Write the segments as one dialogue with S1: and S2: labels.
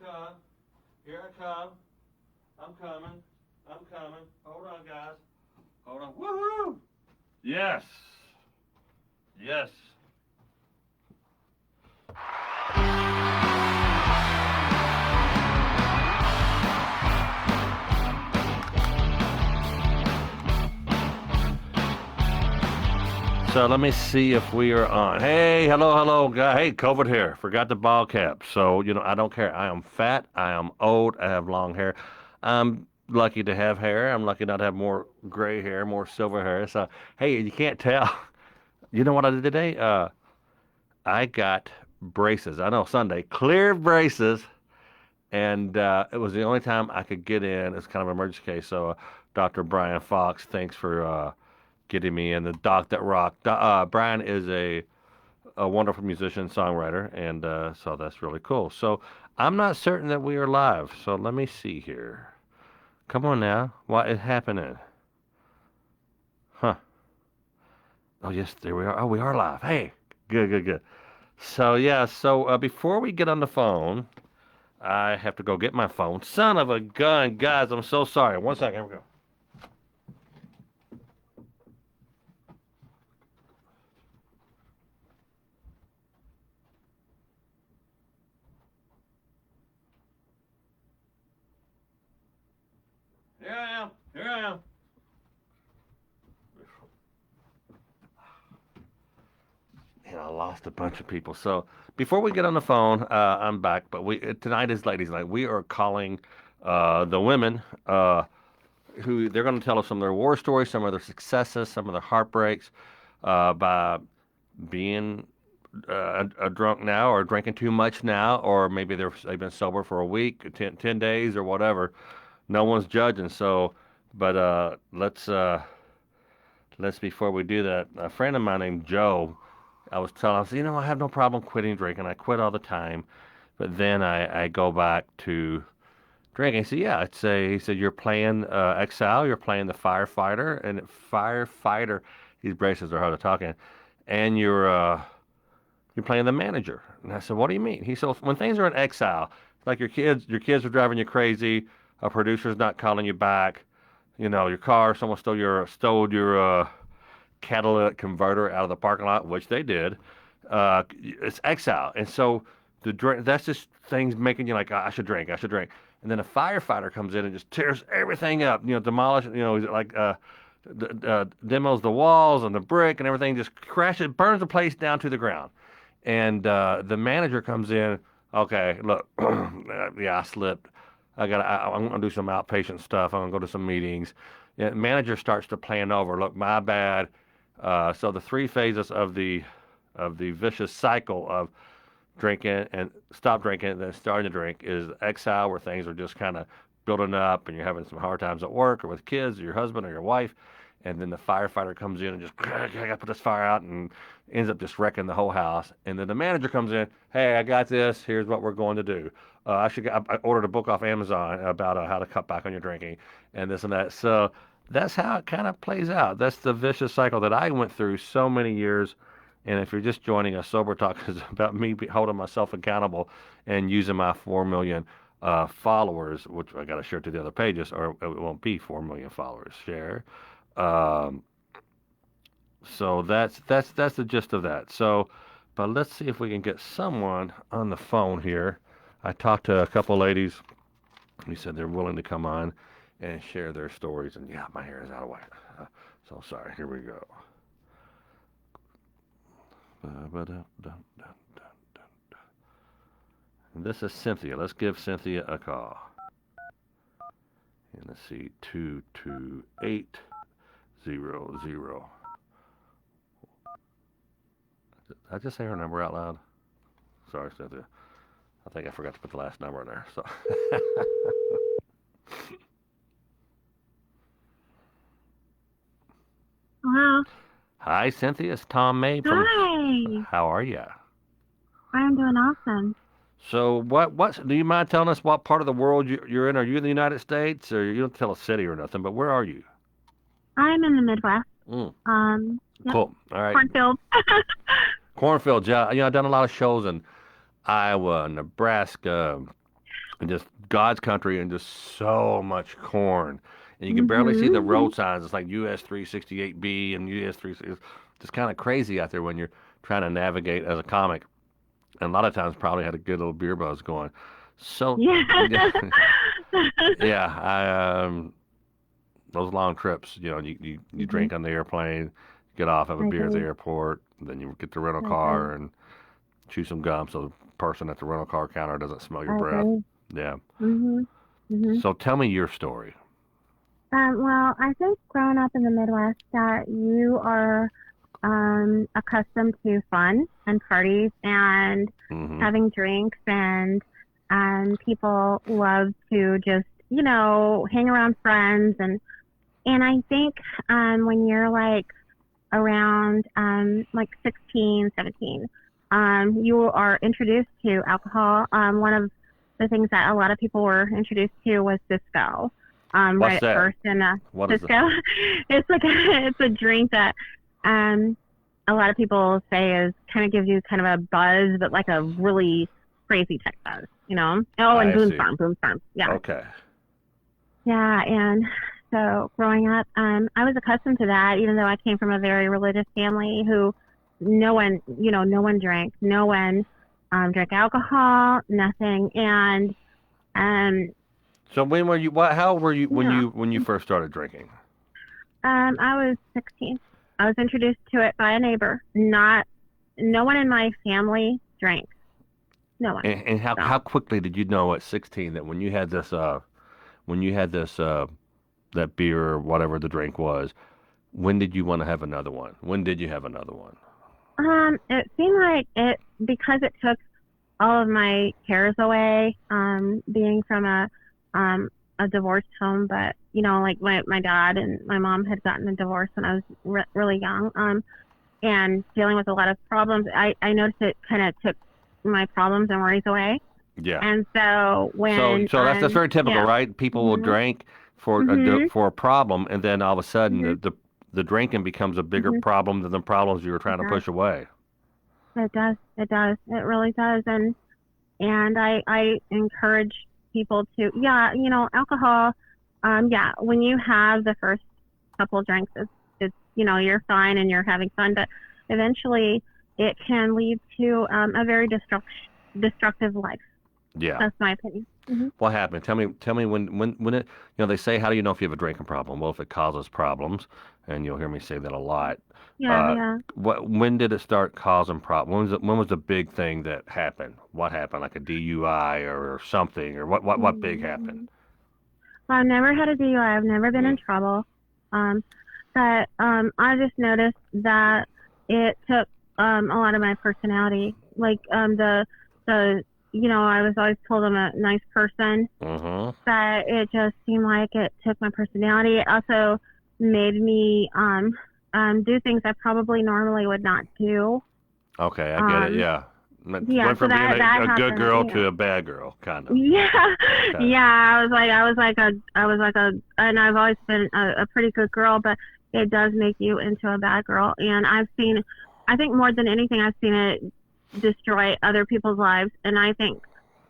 S1: come. Here I come. I'm coming. I'm coming. Hold on, guys. Hold on. Woohoo! Yes. Yes. So let me see if we are on. Hey, hello, guy. Hey, COVID here. Forgot the ball cap. So, I don't care. I am fat. I am old. I have long hair. I'm lucky to have hair. I'm lucky not to have more gray hair, more silver hair. So, hey, you can't tell. You know what I did today? I got braces. I know Sunday, clear braces, and it was the only time I could get in. It's kind of an emergency case. So, Dr. Brian Fox, thanks for getting me in. The Doc That Rock. Brian is a wonderful musician, songwriter, and so that's really cool. So, I'm not certain that we are live. So, let me see here. Come on now. What is happening? Huh. Oh, yes, there we are. Oh, we are live. Hey, good. So, yeah, before we get on the phone, I have to go get my phone. Son of a gun, guys, I'm so sorry. One second, here we go. Here I am. And I lost a bunch of people. So before we get on the phone, I'm back. But tonight is ladies' night. We are calling the women who they're going to tell us some of their war stories, some of their successes, some of their heartbreaks by being a drunk now, or drinking too much now, or maybe they've been sober for a week, 10 days, or whatever. No one's judging. So, but let's before we do that, a friend of mine named Joe. I said, I have no problem quitting drinking. I quit all the time, but then I go back to drinking. He said, yeah, he said, you're playing Excel, you're playing the firefighter, and firefighter, these braces are hard to talk in, and you're playing the manager. And I said, what do you mean? He said, when things are in exile, like your kids are driving you crazy, a producer's not calling you back, your car, someone stole your catalytic converter out of the parking lot, which they did. It's exile. And so the drink, that's just things making you like, I should drink. And then a firefighter comes in and just tears everything up, demolish, demos the walls and the brick and everything, just crashes, burns the place down to the ground. And the manager comes in. Okay, look, yeah, I slipped. I'm gonna do some outpatient stuff. I'm gonna go to some meetings. Yeah, manager starts to plan over. Look, my bad. So the three phases of the vicious cycle of drinking and stop drinking and then starting to drink is exile, where things are just kind of building up and you're having some hard times at work or with kids or your husband or your wife. And then the firefighter comes in and just, I gotta put this fire out, and ends up just wrecking the whole house. And then the manager comes in, hey, I got this. Here's what we're going to do. I ordered a book off Amazon about how to cut back on your drinking and this and that. So that's how it kind of plays out. That's the vicious cycle that I went through so many years. And if you're just joining us, Sober Talk is about me holding myself accountable and using my 4 million followers, which I got to share to the other pages, or it won't be 4 million followers. Share. So that's the gist of that. So, but let's see if we can get someone on the phone here. I talked to a couple ladies. He said they're willing to come on and share their stories. And yeah, my hair is out of whack. So sorry. Here we go. And this is Cynthia. Let's give Cynthia a call. And let's see, 22800. Did I just say her number out loud? Sorry, Cynthia. I think I forgot to put the last number in there. So.
S2: Hello.
S1: Hi, Cynthia. It's Tom Mabe from.
S2: Hi.
S1: How are you?
S2: I'm doing awesome.
S1: So, what do you mind telling us what part of the world you're in? Are you in the United States, or you don't tell a city or nothing? But where are you?
S2: I'm in the Midwest. Yep.
S1: Cool. All right.
S2: Cornfield.
S1: Cornfield. Yeah. I've done a lot of shows in Iowa, Nebraska, and just God's country and just so much corn. And you can barely see the
S2: Mhm.
S1: road signs. It's like US 368B and US 3. It's just kind of crazy out there when you're trying to navigate as a comic. And a lot of times probably had a good little beer buzz going. So,
S2: Yeah.
S1: yeah, those long trips, you
S2: Mhm.
S1: drink on the airplane, get off, have a
S2: I
S1: beer at the
S2: agree.
S1: airport, then you get the rental
S2: I agree.
S1: car and chew some gum so the person at the rental car counter doesn't smell your
S2: I
S1: breath.
S2: agree.
S1: Yeah.
S2: Mhm. Mhm.
S1: So tell me your story.
S2: Well, I think growing up in the Midwest, that you are accustomed to fun and parties and
S1: Hmm.
S2: having drinks, and people love to just hang around friends, and I think when you're like around like 16, 17, you are introduced to alcohol. One of the things that a lot of people were introduced to was Cisco. Right
S1: What's
S2: at
S1: that?
S2: first, and
S1: What is the?
S2: Cisco, it's like it's a drink that um, a lot of people say is kind of gives you kind of a buzz, but like a really crazy type buzz, you know? Oh, and
S1: I see.
S2: Boom Farm, yeah,
S1: Okay.
S2: yeah. And so growing up, I was accustomed to that, even though I came from a very religious family who no one drank, no one drank alcohol, nothing, and um,
S1: So when were you? What? How old were you when
S2: yeah,
S1: you first started drinking?
S2: I was 16. I was introduced to it by a neighbor. Not, no one in my family drank. No one.
S1: And how
S2: So,
S1: quickly did you know at 16 that when you had this that beer or whatever the drink was, when did you want to have another one? When did you have another one?
S2: it seemed like it because it took all of my cares away. Being from um, a divorced home, but like my dad and my mom had gotten a divorce when I was really young. And dealing with a lot of problems, I noticed it kind of took my problems and worries away.
S1: Yeah.
S2: And so
S1: So
S2: when
S1: that's very typical,
S2: yeah.
S1: right? People will
S2: Mhm.
S1: drink for
S2: Mhm.
S1: for a problem, and then all of a sudden
S2: Mhm.
S1: the drinking becomes a bigger
S2: Mhm.
S1: problem than the problems you were
S2: It
S1: trying to
S2: does.
S1: push away.
S2: It does. It does. It really does. And I encourage people to, yeah, alcohol. Yeah, when you have the first couple drinks, it's you're fine and you're having fun, but eventually it can lead to a very destructive life.
S1: Yeah.
S2: That's my opinion.
S1: What happened? Tell me when it, they say, how do you know if you have a drinking problem? Well, if it causes problems, and you'll hear me say that a lot.
S2: Yeah,
S1: Uh,
S2: yeah.
S1: when did it start causing problems? When was the big thing that happened? What happened? Like a DUI or something, or what big happened?
S2: Mm. Well, I've never had a DUI. I've never been
S1: Mm.
S2: in trouble. Um, but I just noticed that it took a lot of my personality. Like the I was always told I'm a nice person,
S1: Mm-hmm.
S2: but it just seemed like it took my personality. It also made me do things I probably normally would not do.
S1: Okay, I get it.
S2: Um,
S1: Yeah.
S2: yeah,
S1: Went
S2: so
S1: from being
S2: that
S1: a good
S2: happened.
S1: girl
S2: Yeah.
S1: to a bad girl, kind of.
S2: Yeah,
S1: Okay.
S2: yeah. I was like a, and I've always been a pretty good girl, but it does make you into a bad girl. And I think more than anything, I've seen it destroy other people's lives. And I think,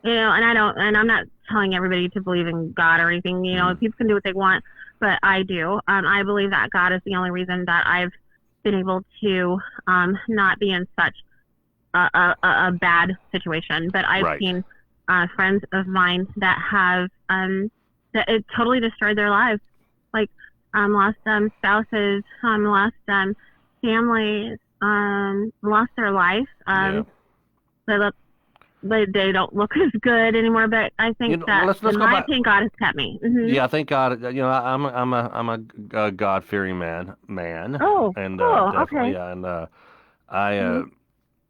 S2: and and I'm not telling everybody to believe in God or anything.
S1: Mm.
S2: People can do what they want, but I do. I believe that God is the only reason that I've been able to not be in such a bad situation, but I've
S1: Right.
S2: seen friends of mine that have that it totally destroyed their lives, like lost spouses, lost families, lost their life.
S1: Yeah.
S2: They look, they don't look as good anymore. But I think
S1: Well,
S2: that,
S1: let's
S2: in
S1: go
S2: my
S1: back.
S2: opinion, God has kept me. Hmm.
S1: Yeah, thank God. I'm a God fearing man,
S2: Oh,
S1: and
S2: cool.
S1: definitely,
S2: Okay.
S1: yeah, and I.
S2: Hmm.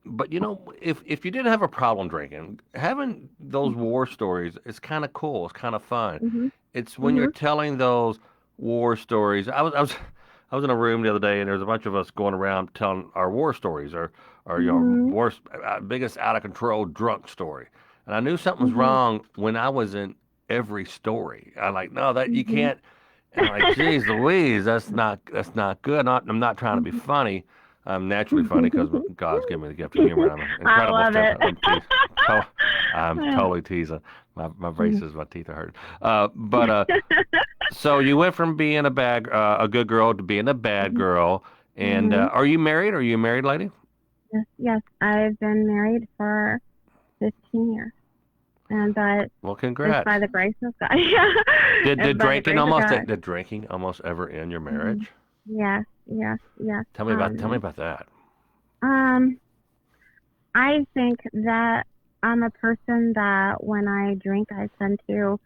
S1: But if you didn't have a problem drinking, having those war stories is kind of cool. It's kind of fun.
S2: Hmm.
S1: It's when you're
S2: Hmm.
S1: telling those war stories. I was in a room the other day, and there was a bunch of us going around telling our war stories, or
S2: Hmm.
S1: worst, biggest out of control drunk story. And I knew something was
S2: Hmm.
S1: wrong when I was in every story. I'm like, no, that you
S2: Hmm.
S1: can't. And I'm like, geez, Louise, that's not good. I'm not trying to be funny. I'm naturally funny because God's given me the gift of humor. And I'm an
S2: I
S1: incredible
S2: love
S1: step.
S2: it.
S1: I'm totally teasing. My
S2: Mhm.
S1: braces, my teeth are hurting. But so you went from being a good girl to being a bad
S2: Mhm.
S1: girl. And
S2: Mhm.
S1: are you married? Are you a married lady?
S2: Yes, yes. I've been married for 15 years, and but
S1: Well,
S2: it's by
S1: congrats.
S2: the grace of God. Yeah,
S1: Did
S2: it's by the
S1: drinking
S2: grace of
S1: almost
S2: God.
S1: did drinking almost ever end your
S2: Mhm.
S1: marriage?
S2: Yes, yes, yes.
S1: Tell me about that.
S2: Um, I think that I'm a person that when I drink, I tend to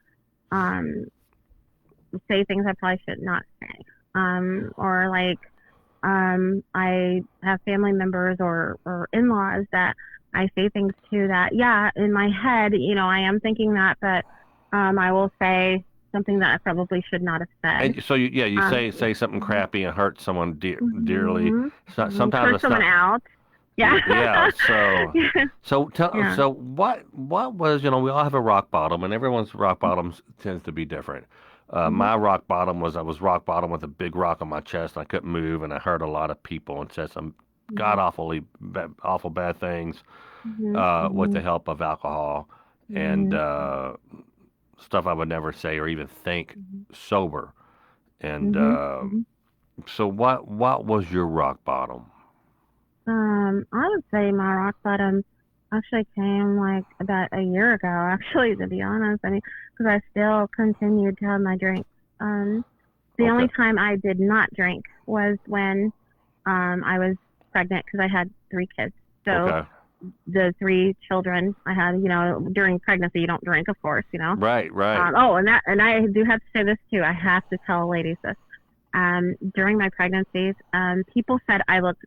S2: um say things I probably should not say. Or like I have family members or in-laws that I say things to that, yeah, in my head, I am thinking that, but I will say something that I probably should not have said.
S1: And so you
S2: Um,
S1: say something
S2: mhm,
S1: crappy and hurt someone dearly.
S2: mhm,
S1: Sometimes
S2: curse
S1: it's
S2: someone
S1: not.
S2: out. Yeah.
S1: Yeah.
S2: Yeah. Yeah.
S1: So what was, we all have a rock bottom, and everyone's rock bottom tends to be different.
S2: Mhm,
S1: My rock bottom was I was rock bottom with a big rock on my chest, and I couldn't move, and I hurt a lot of people and said some god
S2: mhm,
S1: awful bad things
S2: mhm,
S1: with the
S2: mhm,
S1: help of alcohol and
S2: mhm,
S1: stuff I would never say or even think sober. And
S2: mhm, mhm.
S1: so what was your rock bottom?
S2: I would say my rock bottom actually came like about a year ago, actually, to be honest. I mean, because I still continued to have my drinks. The
S1: Okay.
S2: only time I did not drink was when I was pregnant because I had three kids. So
S1: Okay.
S2: the three children I had, during pregnancy, you don't drink, of course,
S1: Right, right.
S2: Oh, and I do have to say this too. I have to tell ladies this. During my pregnancies, people said I looked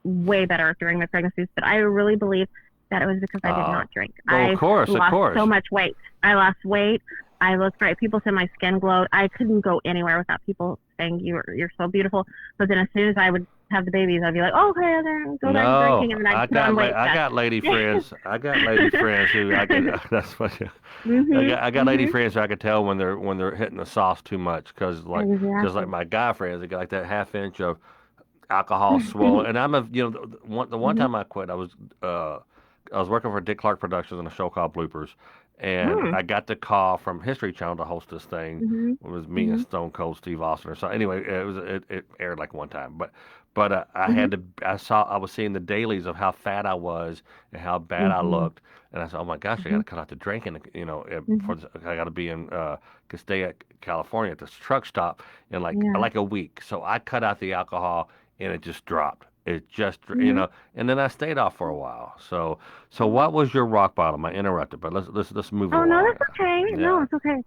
S2: way better during my pregnancies, but I really believe that it was because I did
S1: Uh,
S2: not drink.
S1: oh,
S2: I
S1: of
S2: lost so
S1: course.
S2: much weight. I lost weight. I looked great. People said my skin glowed. I couldn't go anywhere without people saying you're so beautiful. But then as soon as I would have the babies, I'd be like, oh, okay, then go back to drinking, and
S1: No,
S2: then I'd put on weight
S1: I
S2: again.
S1: got lady friends. I got lady friends who I could. That's funny.
S2: Mhm.
S1: I got lady
S2: Mhm.
S1: friends who I could tell when they're hitting the sauce too much because just like
S2: Exactly.
S1: my guy friends, they got like that half inch of alcohol swollen. And I'm a the one
S2: Mhm.
S1: time I quit, uh I was working for Dick Clark Productions on a show called Bloopers, and
S2: Mm.
S1: I got the call from History Channel to host this thing.
S2: Mhm.
S1: It was me and
S2: Mhm.
S1: Stone Cold Steve Austin or something. Anyway, it aired like one time, but I
S2: Mhm.
S1: had to I was seeing the dailies of how fat I was and how bad I
S2: Mhm.
S1: looked, and I said, oh my gosh, I got to
S2: Mhm.
S1: cut out the drinking.
S2: Mhm.
S1: I got to be in Castaic, California at this truck stop in
S2: Yeah.
S1: like a week. So I cut out the alcohol and it just dropped. It just,
S2: Mhm.
S1: and then I stayed off for a while. So what was your rock bottom? I interrupted, but let's move
S2: Oh no,
S1: along.
S2: that's okay. No,
S1: Yeah.
S2: it's okay.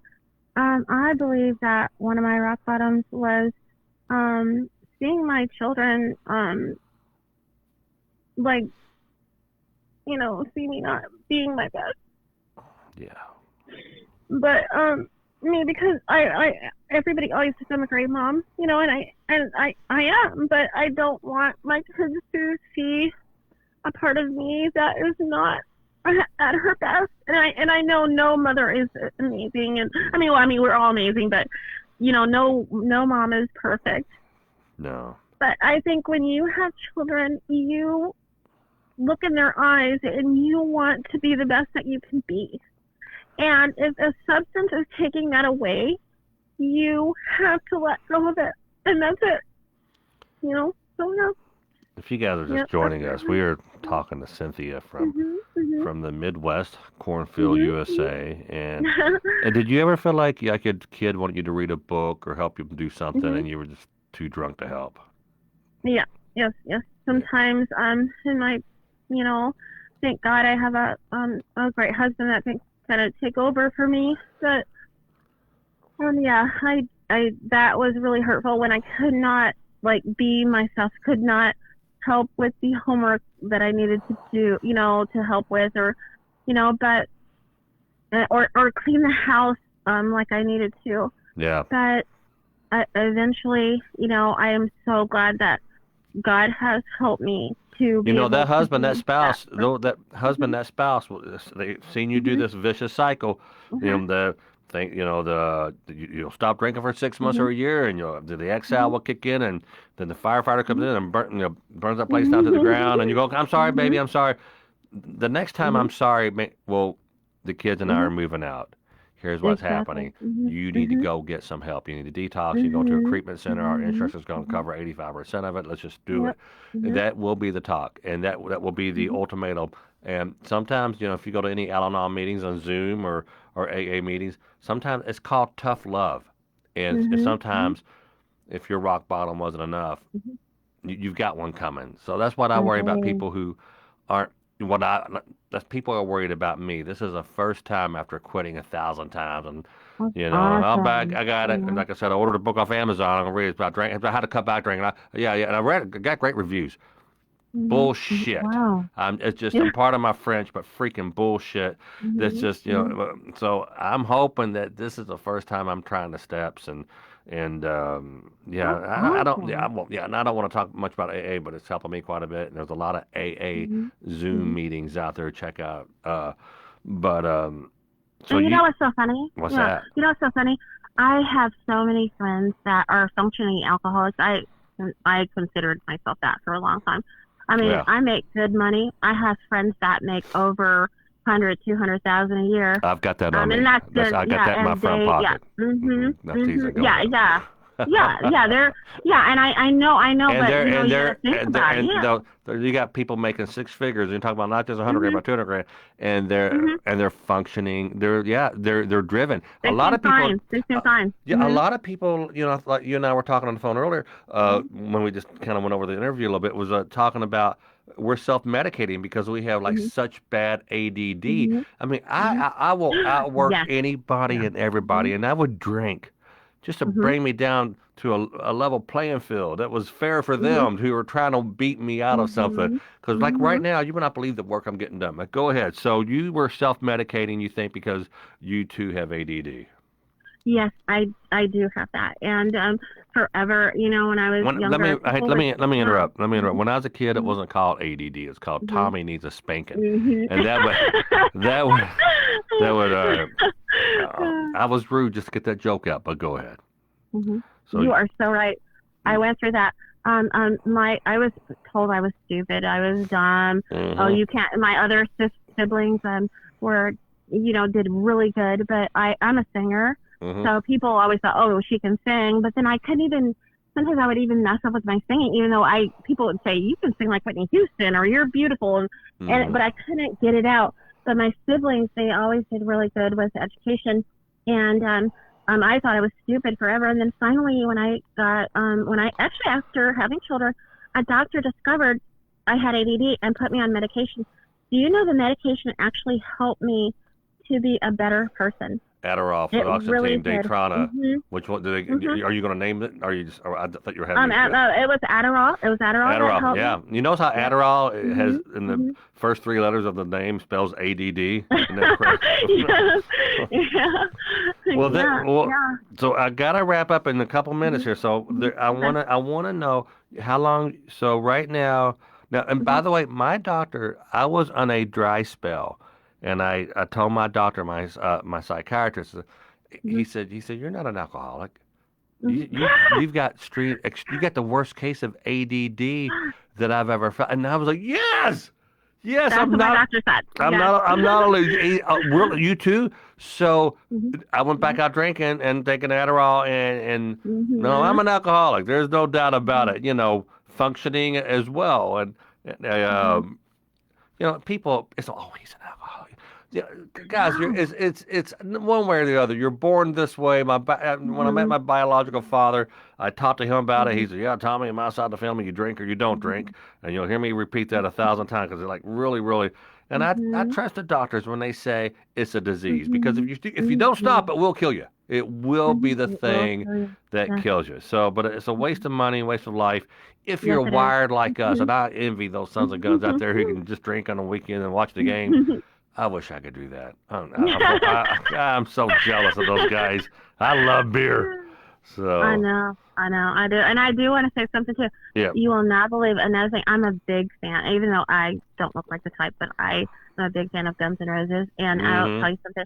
S2: I believe that one of my rock bottoms was um seeing my children like, see me not being my best.
S1: Yeah.
S2: But me because I everybody always says I'm a great mom, and I am, but I don't want my kids to see a part of me that is not at her best. And I know no mother is amazing, and I mean we're all amazing, but no mom is perfect.
S1: No.
S2: But I think when you have children, you look in their eyes and you want to be the best that you can be. And if a substance is taking that away, you have to let go of it. And that's it. So yeah,
S1: If you guys are
S2: yeah,
S1: just
S2: that's
S1: joining us,
S2: it.
S1: we are talking to Cynthia
S2: Mhm, mhm,
S1: from the Midwest, Cornfield,
S2: mhm,
S1: USA.
S2: mhm.
S1: And did you ever feel like a kid wanted you to read a book or help you do something,
S2: Mhm.
S1: and you were just too drunk to help?
S2: Yeah, yes, yes.
S1: Yeah.
S2: Sometimes in my, you know, thank God I have a great husband that can kind of take over for me. But yeah, I that was really hurtful when I could not like be myself, could not help with the homework that I needed to do, to help with, or but or clean the house like I needed to.
S1: Yeah.
S2: But eventually, I am so glad that God has helped me to
S1: You
S2: be
S1: know
S2: able
S1: that
S2: to
S1: husband, that
S2: be that.
S1: spouse, though that husband,
S2: Mhm,
S1: that spouse, they've seen you do
S2: mhm,
S1: this vicious cycle.
S2: mhm,
S1: The thing, you'll stop drinking for 6 months
S2: mhm,
S1: or a year, and the exhale
S2: mhm,
S1: will kick in, and then the firefighter comes in and burns that place down to the
S2: mhm,
S1: ground, and you go, "I'm sorry, baby,
S2: mhm,
S1: I'm sorry." The next time
S2: mhm,
S1: I'm sorry, well, the kids and I are
S2: Mhm.
S1: moving out. Here's what's
S2: Exactly.
S1: happening.
S2: Mhm.
S1: You need to
S2: Mhm.
S1: go get some help. You need to detox. You go to a
S2: Mhm.
S1: treatment center. Our
S2: Mhm.
S1: insurance is going to
S2: Mhm.
S1: cover 85% of it. Let's just do
S2: Yep.
S1: it.
S2: Mhm.
S1: That will be the talk, and that will be the
S2: Mhm.
S1: ultimatum. And sometimes, if you go to any Al-Anon meetings on Zoom or AA meetings, sometimes it's called tough love, and
S2: Mhm. Mhm.
S1: sometimes if your rock bottom wasn't enough,
S2: Mhm.
S1: you've got one coming. So that's what I worry about,
S2: Right.
S1: people who aren't what I that's people are worried about me. This is the first time after quitting 1,000 times, and
S2: That's
S1: I'm back.
S2: awesome.
S1: I got it. And
S2: Yeah.
S1: like I said, I ordered a book off Amazon. I'm gonna read it. It's about drink. It's about how to cut back drinking. Yeah, and I read it. Got great reviews.
S2: Mhm. Mhm.
S1: Bullshit.
S2: Wow.
S1: It's just,
S2: Yeah.
S1: I'm part of my French, but freaking bullshit. That's
S2: Mhm.
S1: just,
S2: Mhm.
S1: so I'm hoping that this is the first time I'm trying the steps, and yeah,
S2: That's
S1: I don't, yeah,
S2: awesome.
S1: well, yeah, and I don't want to talk much about AA, but it's helping me quite a bit. And there's a lot of AA
S2: Mhm.
S1: Zoom
S2: Mhm.
S1: meetings out there. Check out. But so
S2: And you
S1: you,
S2: know what's so funny?
S1: what's
S2: Yeah.
S1: that?
S2: You know what's so funny? I have so many friends that are functioning alcoholics. I considered myself that for a long time. I mean,
S1: Yeah,
S2: I make good money. I have friends that make over 100, 200,000 a year.
S1: I've got that on
S2: And
S1: me.
S2: that's
S1: That's
S2: just,
S1: I got
S2: yeah,
S1: that in my
S2: and
S1: front
S2: they, yeah,
S1: pocket. That's
S2: mhm,
S1: easy. Go
S2: yeah,
S1: ahead.
S2: yeah, yeah, yeah, and I know,
S1: And
S2: but
S1: they're
S2: you know,
S1: and
S2: you got to
S1: they're
S2: think
S1: and they're
S2: about it,
S1: and
S2: yeah,
S1: you got people making six figures. You're talking about not just 100 grand,
S2: mhm,
S1: but 200 grand,
S2: mhm,
S1: and they're functioning. They're driven. A
S2: they
S1: lot
S2: seem
S1: of people,
S2: fine, they seem
S1: uh,
S2: fine,
S1: yeah, a
S2: mhm,
S1: lot of people. Like you and I were talking on the phone earlier,
S2: mhm,
S1: when we just kind of went over the interview a little bit, was talking about we're self-medicating because we have like
S2: mhm,
S1: such bad ADD.
S2: mhm,
S1: I mean,
S2: mhm,
S1: I will outwork
S2: yes,
S1: anybody
S2: yeah,
S1: and everybody,
S2: mhm,
S1: and I would drink just to
S2: mhm,
S1: bring me down to a level playing field that was fair for
S2: mhm,
S1: them who were trying to beat me out of something.
S2: mhm,
S1: Because like right
S2: mhm.
S1: now, you would not believe the work I'm getting done. Like, go ahead. So you were self-medicating, you think, because you too have ADD.
S2: Yes, I do have that, and forever, you know, when I was
S1: When, let
S2: younger,
S1: me I,
S2: people would,
S1: let me
S2: yeah,
S1: interrupt. Let me interrupt.
S2: mhm,
S1: When I was a kid, it
S2: mhm,
S1: wasn't called ADD. It's called
S2: mhm,
S1: Tommy needs a spanking,
S2: mhm.
S1: and that would that would I was rude just to get that joke out, but go ahead.
S2: Hmm.
S1: So
S2: You are so right. I went through that. I was told I was stupid. I was dumb. Oh,
S1: mm-hmm,
S2: you can't. My other siblings, were, you know, did really good, but I'm a singer,
S1: mm-hmm.
S2: so people always thought, oh, she can sing, but then I couldn't even. Sometimes I would even mess up with my singing, even though people would say you can sing like Whitney Houston or you're beautiful, and
S1: Mm-hmm.
S2: but I couldn't get it out. But my siblings, they always did really good with education, and I thought I was stupid forever. And then finally, when I actually, after having children, a doctor discovered I had ADD and put me on medication. Do you know the medication actually helped me to be a better person?
S1: Adderall,
S2: It really
S1: fluoxetine,
S2: did.
S1: Daytrona.
S2: Mhm.
S1: Which one do
S2: Mhm.
S1: they? Are you going to name it? Are you just? Or I thought you were having me.
S2: It was Adderall. It was Adderall that
S1: Adderall.
S2: helped me.
S1: Yeah. You notice how
S2: Yep.
S1: Adderall it has
S2: Mhm.
S1: in the
S2: Mhm.
S1: first three letters of the name spells ADD. Isn't that correct?
S2: Yes. Yeah.
S1: well,
S2: Yeah. Yeah.
S1: so I gotta wrap up in a couple minutes
S2: Mhm.
S1: here. So
S2: Mhm. Okay.
S1: I wanna know how long. So right now, and by
S2: Mhm.
S1: the way, my doctor, I was on a dry spell, and I told my doctor, my psychiatrist,
S2: Mhm.
S1: he said you're not an alcoholic.
S2: Mhm.
S1: You've got you got the worst case of ADD that I've ever felt, and I was like, yes,
S2: That's what my doctor said. Yes.
S1: I'm not you too. So
S2: Mhm.
S1: I went back
S2: Mhm.
S1: out drinking and taking Adderall, and no, I'm
S2: Mhm.
S1: an alcoholic. There's no doubt about
S2: Mhm.
S1: it. Functioning as well, and
S2: Mhm.
S1: people. It's he's an alcoholic. Yeah, guys,
S2: No.
S1: it's one way or the other. You're born this way. When I met
S2: Mhm.
S1: my biological father, I talked to him about it. He
S2: Mhm.
S1: said, "Yeah, Tommy, on my side of the family, you drink or you don't drink,"
S2: Mhm.
S1: and you'll hear me repeat that 1,000 times because they're like really, really. And I
S2: Mhm.
S1: trust the doctors when they say it's a disease because
S2: Mhm.
S1: if you don't stop,
S2: Mhm.
S1: it will kill you. It will be
S2: Mhm.
S1: the
S2: It will
S1: thing
S2: kill you.
S1: that
S2: Yes.
S1: kills you. So, but it's a waste
S2: Mhm.
S1: of money, waste of life. If
S2: Yes,
S1: you're
S2: it is.
S1: wired like us,
S2: Mhm.
S1: and I envy those sons of guns out there who can just drink on the weekend and watch the game. I wish I could do that. I'm so jealous of those guys. I love beer.
S2: I
S1: So,
S2: know, I know, I do, and I do want to say something too.
S1: yeah.
S2: You will not believe another thing. I'm a big fan, even though I don't look like the type, but I am a big fan of Guns N' Roses. And I'll
S1: Mm-hmm.
S2: tell you something.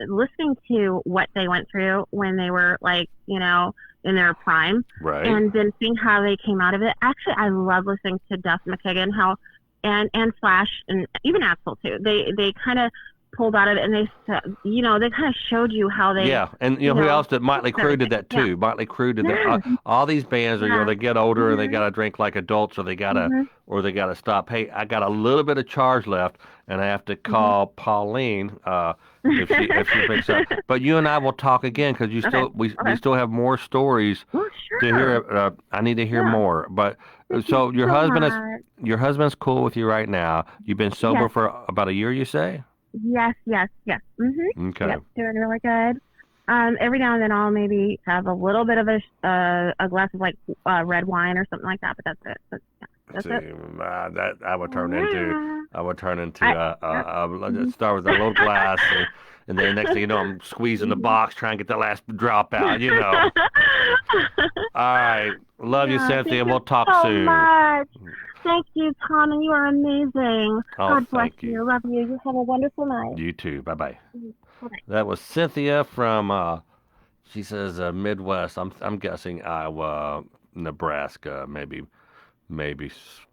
S2: Listening to what they went through when they were like, you know, in their prime,
S1: Right.
S2: and then seeing how they came out of it. Actually, I love listening to Duff McKagan, how and Slash and even Axel too. They kind of pulled out of it, and they said, they kind of showed you how they,
S1: Yeah, and
S2: you
S1: who
S2: know,
S1: else did Motley
S2: fixed
S1: Crue did
S2: everything.
S1: that
S2: Yeah.
S1: too. Motley Crue did that.
S2: Yes.
S1: All these bands are,
S2: Yeah.
S1: they get older and they
S2: Mhm.
S1: gotta drink like adults,
S2: Mhm.
S1: or they gotta stop. Hey, I got a little bit of charge left, and I have to
S2: Mhm.
S1: call Pauline if she picks up. But you and I will talk again because
S2: Okay.
S1: we
S2: Okay.
S1: still have more stories
S2: Well,
S1: to
S2: sure.
S1: hear. I need to hear
S2: Yeah.
S1: more. But
S2: Thank you
S1: so
S2: so much.
S1: your husband's cool with you right now. You've been sober
S2: Yes.
S1: for about a year, you say?
S2: Yes. Yes. Yes.
S1: Okay.
S2: Yep. Doing really good. Every now and then I'll maybe have a little bit of a glass of like red wine or something like that, but that's it. That's
S1: See,
S2: it.
S1: that
S2: Yeah.
S1: I would turn into
S2: I. Yep.
S1: let's
S2: Mhm.
S1: start with a little glass, and then next thing you know, I'm squeezing the
S2: Mhm.
S1: box trying to get the last drop out. You know. All right, love you,
S2: Yeah. Thank
S1: Cynthia.
S2: you
S1: We'll talk
S2: so
S1: soon.
S2: much. Thank you, Tom, and you are amazing.
S1: Oh,
S2: God bless
S1: thank you.
S2: you. Love you. You have a wonderful night.
S1: You too. Bye bye.
S2: Bye.
S1: That was Cynthia from she says Midwest. I'm guessing Iowa, Nebraska, maybe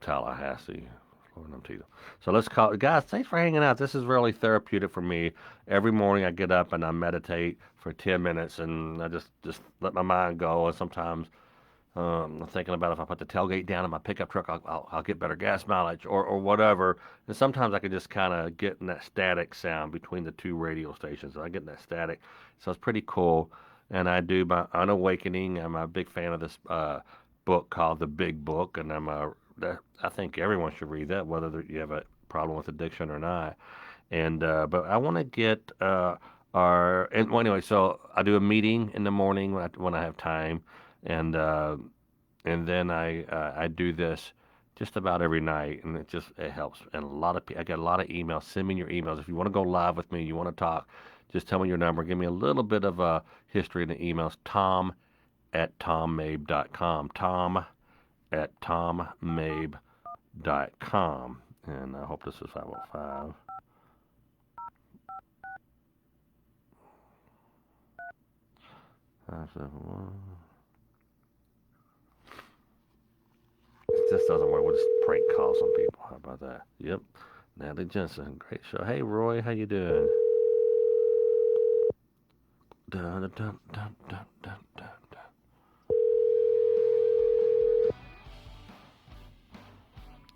S1: Tallahassee. Lord, I'm teasing. So let's call guys. Thanks for hanging out. This is really therapeutic for me. Every morning I get up and I meditate for 10 minutes, and I just let my mind go. And sometimes I'm thinking about if I put the tailgate down in my pickup truck, I'll get better gas mileage or whatever. And sometimes I can just kind of get in that static sound between the two radio stations. I get in that static, so it's pretty cool. And I do my unawakening. I'm a big fan of this book called The Big Book, and I think everyone should read that, whether you have a problem with addiction or not. And but I want to get our and well, anyway. So I do a meeting in the morning when I have time, and uh, and then I do this just about every night, and it helps. And I get a lot of emails. Send me your emails if you want to go live with me. You want to talk. Just tell me your number. Give me a little bit of a history in the emails. Tom@tommabe.com. Tom@tommabe.com. And I hope this is 505. 571. It just doesn't work. We'll just prank call some people. How about that? Yep. Natalie Jensen. Great show. Hey, Roy. How you doing? Dun, dun, dun, dun, dun, dun, dun.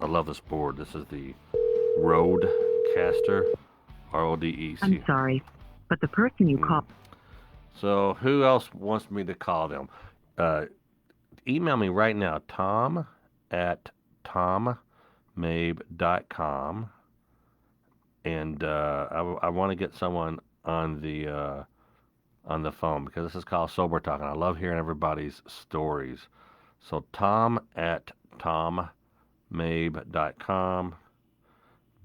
S1: I love this board. This is the Rodecaster.
S3: I'm
S1: RODEC.
S3: sorry, but the person you called.
S1: So who else wants me to call them? Uh, Email me right now, tom@tommabe.com. And I want to get someone on the phone because this is called Sober Talk, and I love hearing everybody's stories. So tom@tommabe.com.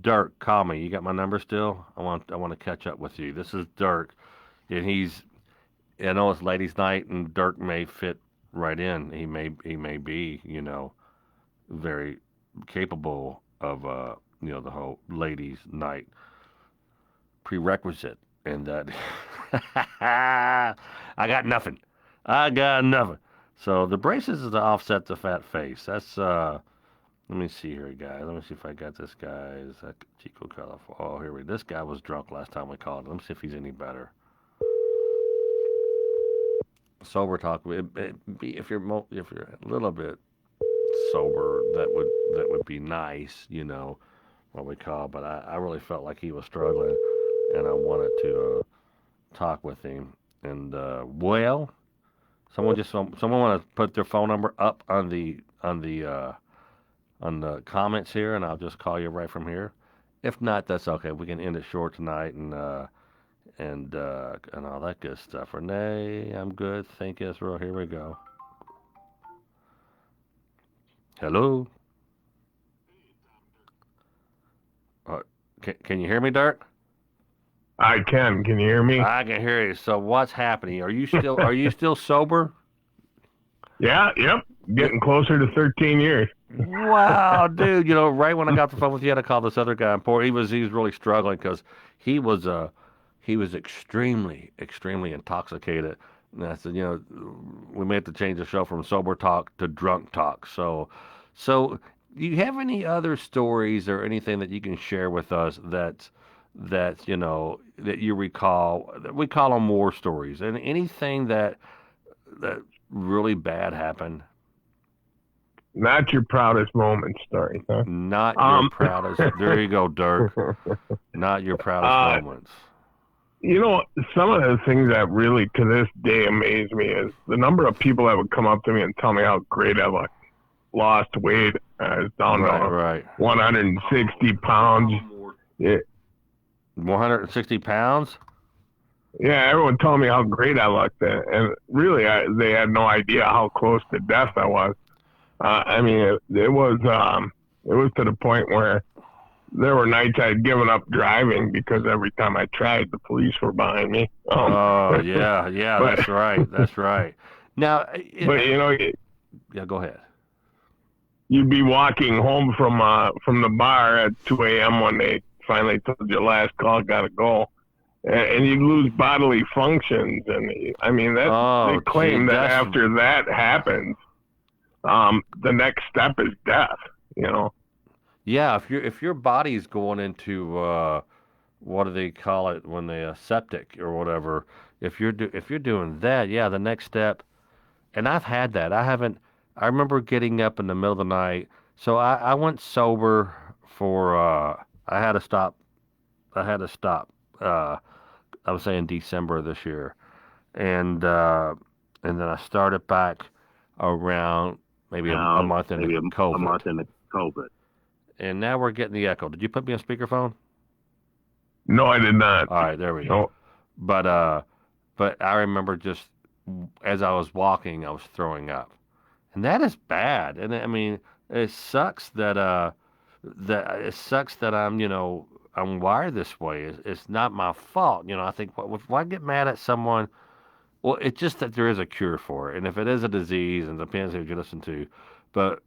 S1: Dirk, call me. You got my number still? I want to catch up with you. This is Dirk, and I know it's ladies' night, and Dirk may fit right in. He may be very capable of the whole ladies' night prerequisite, and that I got nothing. I got nothing. So the braces is to offset the fat face. That's Let me see here, guys. Let me see if I got this guy. Is that Chico California? Oh, here we. This guy was drunk last time we called. Let me see if he's any better. Sober talk. If you're a little bit sober, that would be nice. What we call. But I really felt like he was struggling, and I wanted to talk with him. And someone want to put their phone number up on the comments here, and I'll just call you right from here. If not, that's okay. We can end it short tonight, and all that good stuff. Renee, I'm good. Thank you, Israel. Here we go. Hello. Uh, can you hear me, Dirk?
S4: I can. Can you hear me?
S1: I can hear you. So what's happening? Are you still sober?
S4: Yeah, yep. Getting closer to 13 years.
S1: Wow, dude! Right when I got the phone with you, I had to call this other guy in Port. He was really struggling because he was extremely intoxicated. And I said, we may have to change the show from sober talk to drunk talk. So do you have any other stories or anything that you can share with us that that you recall. We call them war stories, and anything that really bad happened.
S4: Not your proudest moment story, huh?
S1: Not your proudest. There you go, Dirk. Not your proudest moments.
S4: Some of the things that really to this day amaze me is the number of people that would come up to me and tell me how great I lost weight. I was down to 160 pounds. Yeah.
S1: 160 pounds?
S4: Yeah, everyone told me how great I looked, and really, they had no idea how close to death I was. I mean, it was to the point where there were nights I'd given up driving because every time I tried, the police were behind me.
S1: Yeah,
S4: but,
S1: that's right. Now,
S4: but
S1: yeah, go ahead.
S4: You'd be walking home from the bar at 2 a.m. when they finally told you last call, gotta go, and you'd lose bodily functions, and I mean they claim that after that happens, the next step is death.
S1: Yeah, if your body's going into what do they call it when they septic or whatever, if you're doing that, yeah, the next step. And I've had that. I remember getting up in the middle of the night. So I went sober for I had to stop. I was saying December of this year, and then I started back around maybe a month into COVID.
S5: A month into COVID.
S1: And now we're getting the echo. Did you put me on speakerphone?
S4: No, I did not.
S1: All right, there we go.
S4: No.
S1: But I remember just as I was walking, I was throwing up, and that is bad. And I mean, it sucks that I'm wired this way. It's not my fault. I think why get mad at someone? Well, it's just that there is a cure for it, and if it is a disease, and it depends who you listen to, but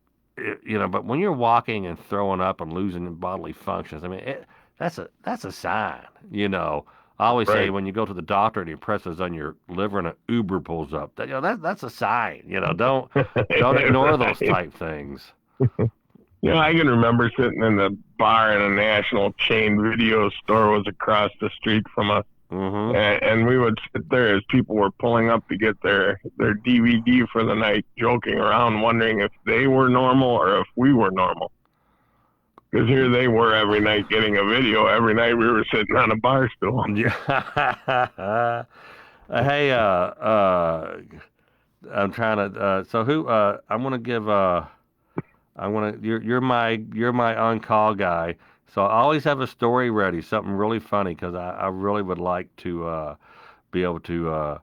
S1: but when you're walking and throwing up and losing bodily functions, I mean, that's a sign. I always say when you go to the doctor and he presses on your liver and an Uber pulls up, that's a sign. Don't ignore those type things.
S4: I can remember sitting in the bar in a national chain video store was across the street from us.
S1: Mm-hmm.
S4: And we would sit there as people were pulling up to get their DVD for the night, joking around, wondering if they were normal or if we were normal. Because here they were every night getting a video. Every night we were sitting on a bar stool.
S1: Yeah. Hey, I'm trying to. So who? I'm gonna give. You're my on-call guy. So I always have a story ready, something really funny, because I really would like to be able to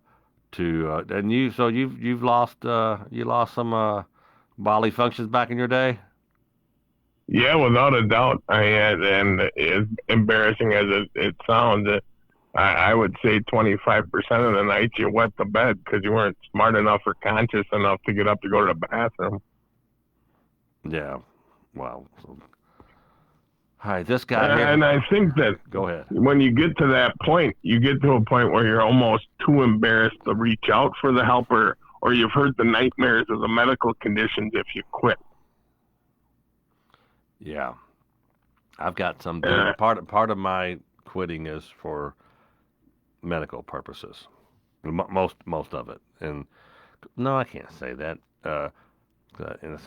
S1: and you've lost some bodily functions back in your day.
S4: Yeah, without a doubt, I had, and as embarrassing as it sounds, I would say 25% of the nights you wet the bed because you weren't smart enough or conscious enough to get up to go to the bathroom.
S1: Yeah, wow. Hi, this guy here.
S4: And I think that
S1: go ahead.
S4: When you get to that point, you get to a point where you're almost too embarrassed to reach out for the help, or you've heard the nightmares of the medical conditions if you quit.
S1: Yeah, I've got some. Part of my quitting is for medical purposes. Most of it, and no, I can't say that.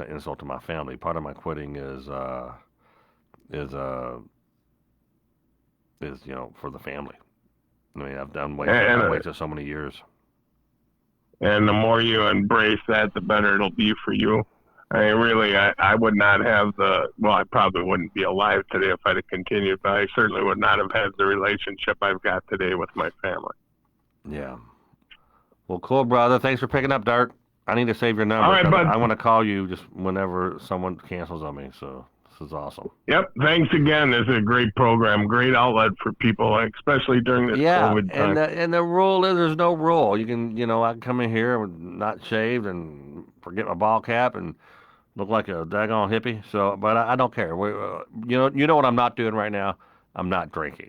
S1: Insult to my family. Part of my quitting is for the family. I mean, I've done wasted so many years.
S4: And the more you embrace that, the better it'll be for you. I mean, really, I would not have I probably wouldn't be alive today if I'd have continued, but I certainly would not have had the relationship I've got today with my family.
S1: Yeah. Well, cool, brother. Thanks for picking up, Dirk. I need to save your number.
S4: All right, bud.
S1: I want to call you just whenever someone cancels on me, so this is awesome.
S4: Yep. Thanks again. This is a great program, great outlet for people, especially during this COVID time.
S1: And the rule is there's no rule. You can, I can come in here not shaved and forget my ball cap and look like a daggone hippie. So, but I don't care. You know what I'm not doing right now? I'm not drinking.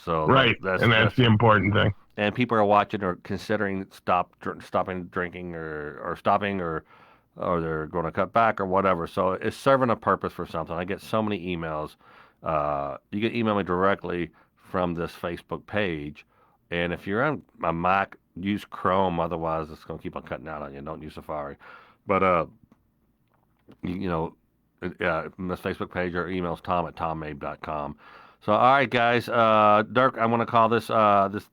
S1: So
S4: right, that's the important thing.
S1: And people are watching or considering stopping drinking or stopping or they're going to cut back or whatever. So it's serving a purpose for something. I get so many emails. You can email me directly from this Facebook page. And if you're on a Mac, use Chrome. Otherwise, it's going to keep on cutting out on you. Don't use Safari. But you know, from this Facebook page or emails Tom at tommabe.com. So, all right, guys. Dirk, I'm going to call this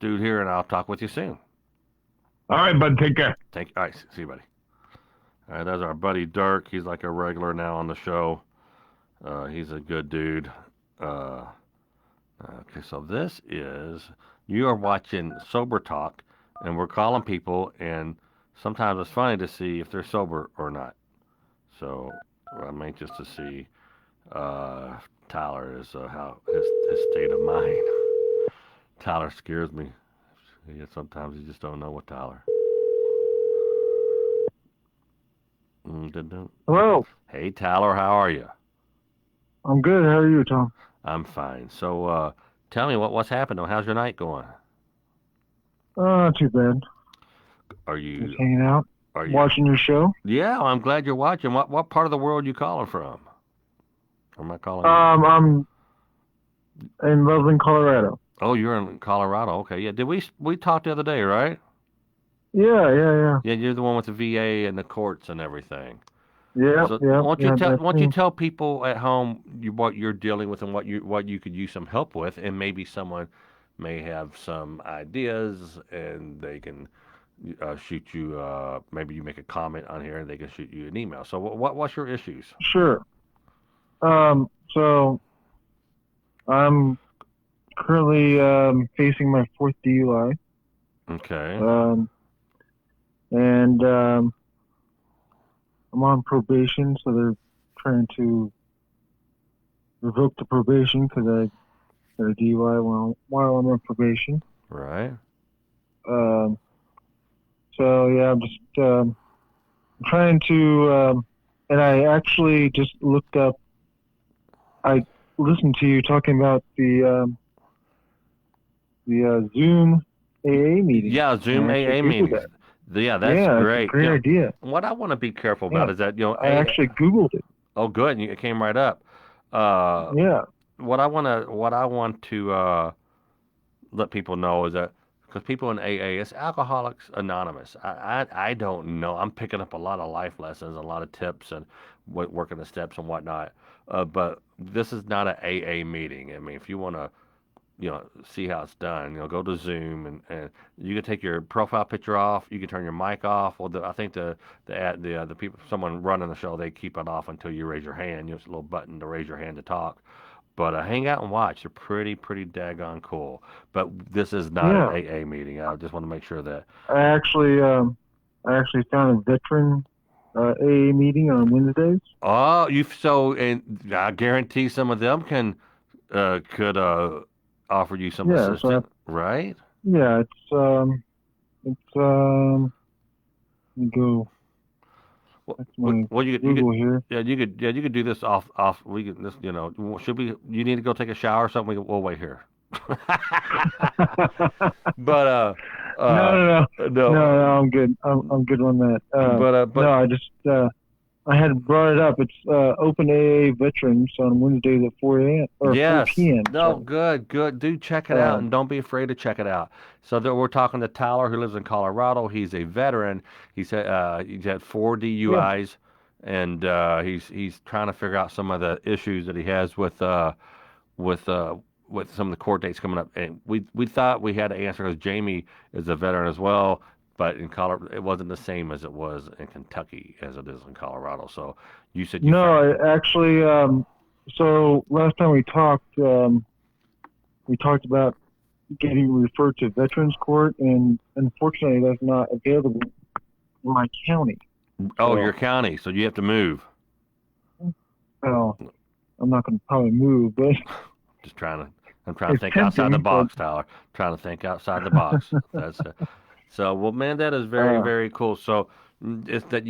S1: dude here, and I'll talk with you soon.
S4: All right, bud. Take care.
S1: All right, see you, buddy. All right, that's our buddy Dirk. He's like a regular now on the show. He's a good dude. Okay, so this is, you are watching Sober Talk, and we're calling people, and sometimes it's funny to see if they're sober or not. So I'm anxious to see Tyler is how his state of mind. Tyler scares me. Yeah, sometimes you just don't know with Tyler.
S5: Hello.
S1: Hey, Tyler, how are you?
S5: I'm good. How are you, Tom?
S1: I'm fine. So tell me what's happened. How's your night going?
S5: Not too bad.
S1: Are you
S5: Just hanging out,
S1: are you
S5: watching your show.
S1: Yeah, I'm glad you're watching. What part of the world are you calling from? Or am I calling you?
S5: I'm in Loveland, Colorado.
S1: Oh, you're in Colorado. Okay, yeah. Did we talk the other day, right?
S5: Yeah.
S1: Yeah, you're the one with the VA and the courts and everything.
S5: Yeah,
S1: So
S5: yeah.
S1: why
S5: yeah,
S1: don't you tell people at home what you're dealing with and what you could use some help with, and maybe someone may have some ideas and they can shoot you. Maybe you make a comment on here and they can shoot you an email. So what's your issues?
S5: Sure. So I'm currently facing my fourth DUI.
S1: Okay.
S5: And I'm on probation, so they're trying to revoke the probation because I got a DUI while I'm on probation.
S1: Right.
S5: So yeah, I'm just trying to, and I actually just looked up. I listened to you talking about the Zoom AA meeting.
S1: Yeah, Zoom
S5: I actually
S1: AA
S5: Googled
S1: meetings.
S5: that.
S1: Yeah, that's
S5: Yeah,
S1: great.
S5: it's a great idea.
S1: What I want to be careful about
S5: Yeah.
S1: is that
S5: I actually Googled it.
S1: Oh, good. And it came right up.
S5: Yeah.
S1: What I want to let people know is that because people in AA, it's Alcoholics Anonymous. I don't know. I'm picking up a lot of life lessons, a lot of tips, and working the steps and whatnot. But this is not an AA meeting. I mean, if you want to, see how it's done, go to Zoom and you can take your profile picture off. You can turn your mic off. Well, I think the people, someone running the show, they keep it off until you raise your hand. It's a little button to raise your hand to talk. But hang out and watch. They're pretty daggone cool. But this is not an AA meeting. I just want to make sure that.
S5: I actually found a veteran AA meeting on Wednesdays.
S1: Oh, and I guarantee some of them could offer you some assistance, right?
S5: Yeah, let me go.
S1: Well, you
S5: Google here.
S1: Yeah, you could do this off. We could this, should we? You need to go take a shower or something? We'll wait here. But
S5: No, I'm good. I'm good on that.
S1: but
S5: no, I just I had brought it up. It's Open AA Veterans on Wednesdays at 4 a.m. or 4 p.m.
S1: No,
S5: sorry.
S1: good. Do check it out, and don't be afraid to check it out. So we're talking to Tyler, who lives in Colorado. He's a veteran. He's had 4 DUIs, and he's trying to figure out some of the issues that he has with some of the court dates coming up. And we thought we had to answer because Jamie is a veteran as well. But in Colorado, it wasn't the same as it was in Kentucky as it is in Colorado. So you said
S5: actually. So last time we talked about getting referred to Veterans Court, and unfortunately, that's not available in my county.
S1: Oh, your county. So you have to move.
S5: Well, I'm not going to probably move, but
S1: I'm trying to think outside the box, Tyler. Trying to think outside the box. That's it. So, well, man, that is very, very cool. So, it's that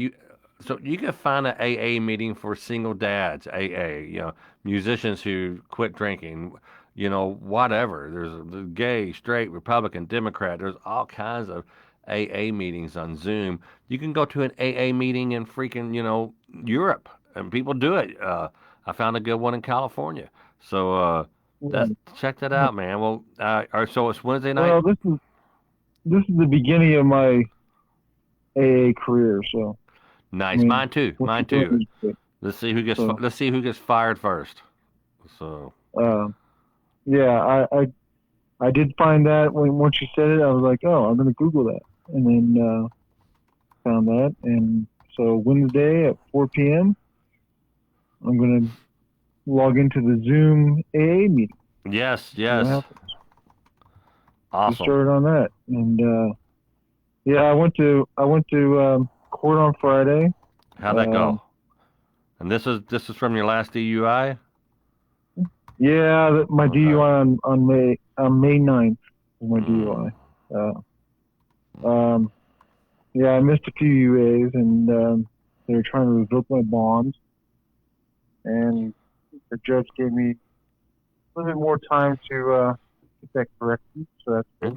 S1: so you can find an AA meeting for single dads, AA, musicians who quit drinking, whatever. There's the gay, straight, Republican, Democrat. There's all kinds of AA meetings on Zoom. You can go to an AA meeting in freaking, Europe, and people do it. I found a good one in California. So, Check that out, man. Well, so it's Wednesday night.
S5: Well, this is the beginning of my AA career, so
S1: Nice.
S5: I mean,
S1: Mine too.
S5: what
S1: Mine
S5: you're
S1: too.
S5: doing is good. So,
S1: Let's see who gets fired first. So
S5: yeah, I did find that once you said it, I was like, oh, I'm gonna Google that, and then found that, and so Wednesday at 4 p.m. I'm gonna log into the Zoom AA meeting.
S1: yes,
S5: See what
S1: yes.
S5: happens. Get
S1: Awesome.
S5: started on that, and yeah, I went to court on Friday.
S1: How'd that go? And this is from your last DUI?
S5: Yeah, my
S1: Okay.
S5: DUI on May 9th was my
S1: Mm.
S5: DUI. Yeah, I missed a few UAs, and they were trying to revoke my bonds, and the judge gave me a little bit more time to get that corrected. So that's good.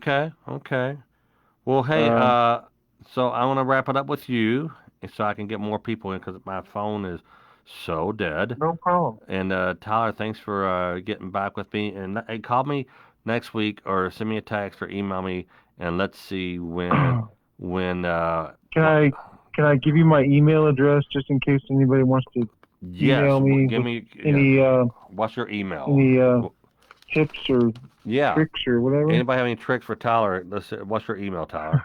S1: Okay. Well, hey,
S5: Um,
S1: so I want to wrap it up with you, so I can get more people in because my phone is so dead.
S5: no problem.
S1: And Tyler, thanks for getting back with me. And hey, call me next week or send me a text or email me, and let's see when.
S5: Can I give you my email address just in case anybody wants to
S1: Yes,
S5: email me
S1: give
S5: with
S1: me
S5: any
S1: what's your email?
S5: tips or
S1: Yeah.
S5: tricks or whatever?
S1: Anybody have any tricks for Tyler? What's your email, Tyler?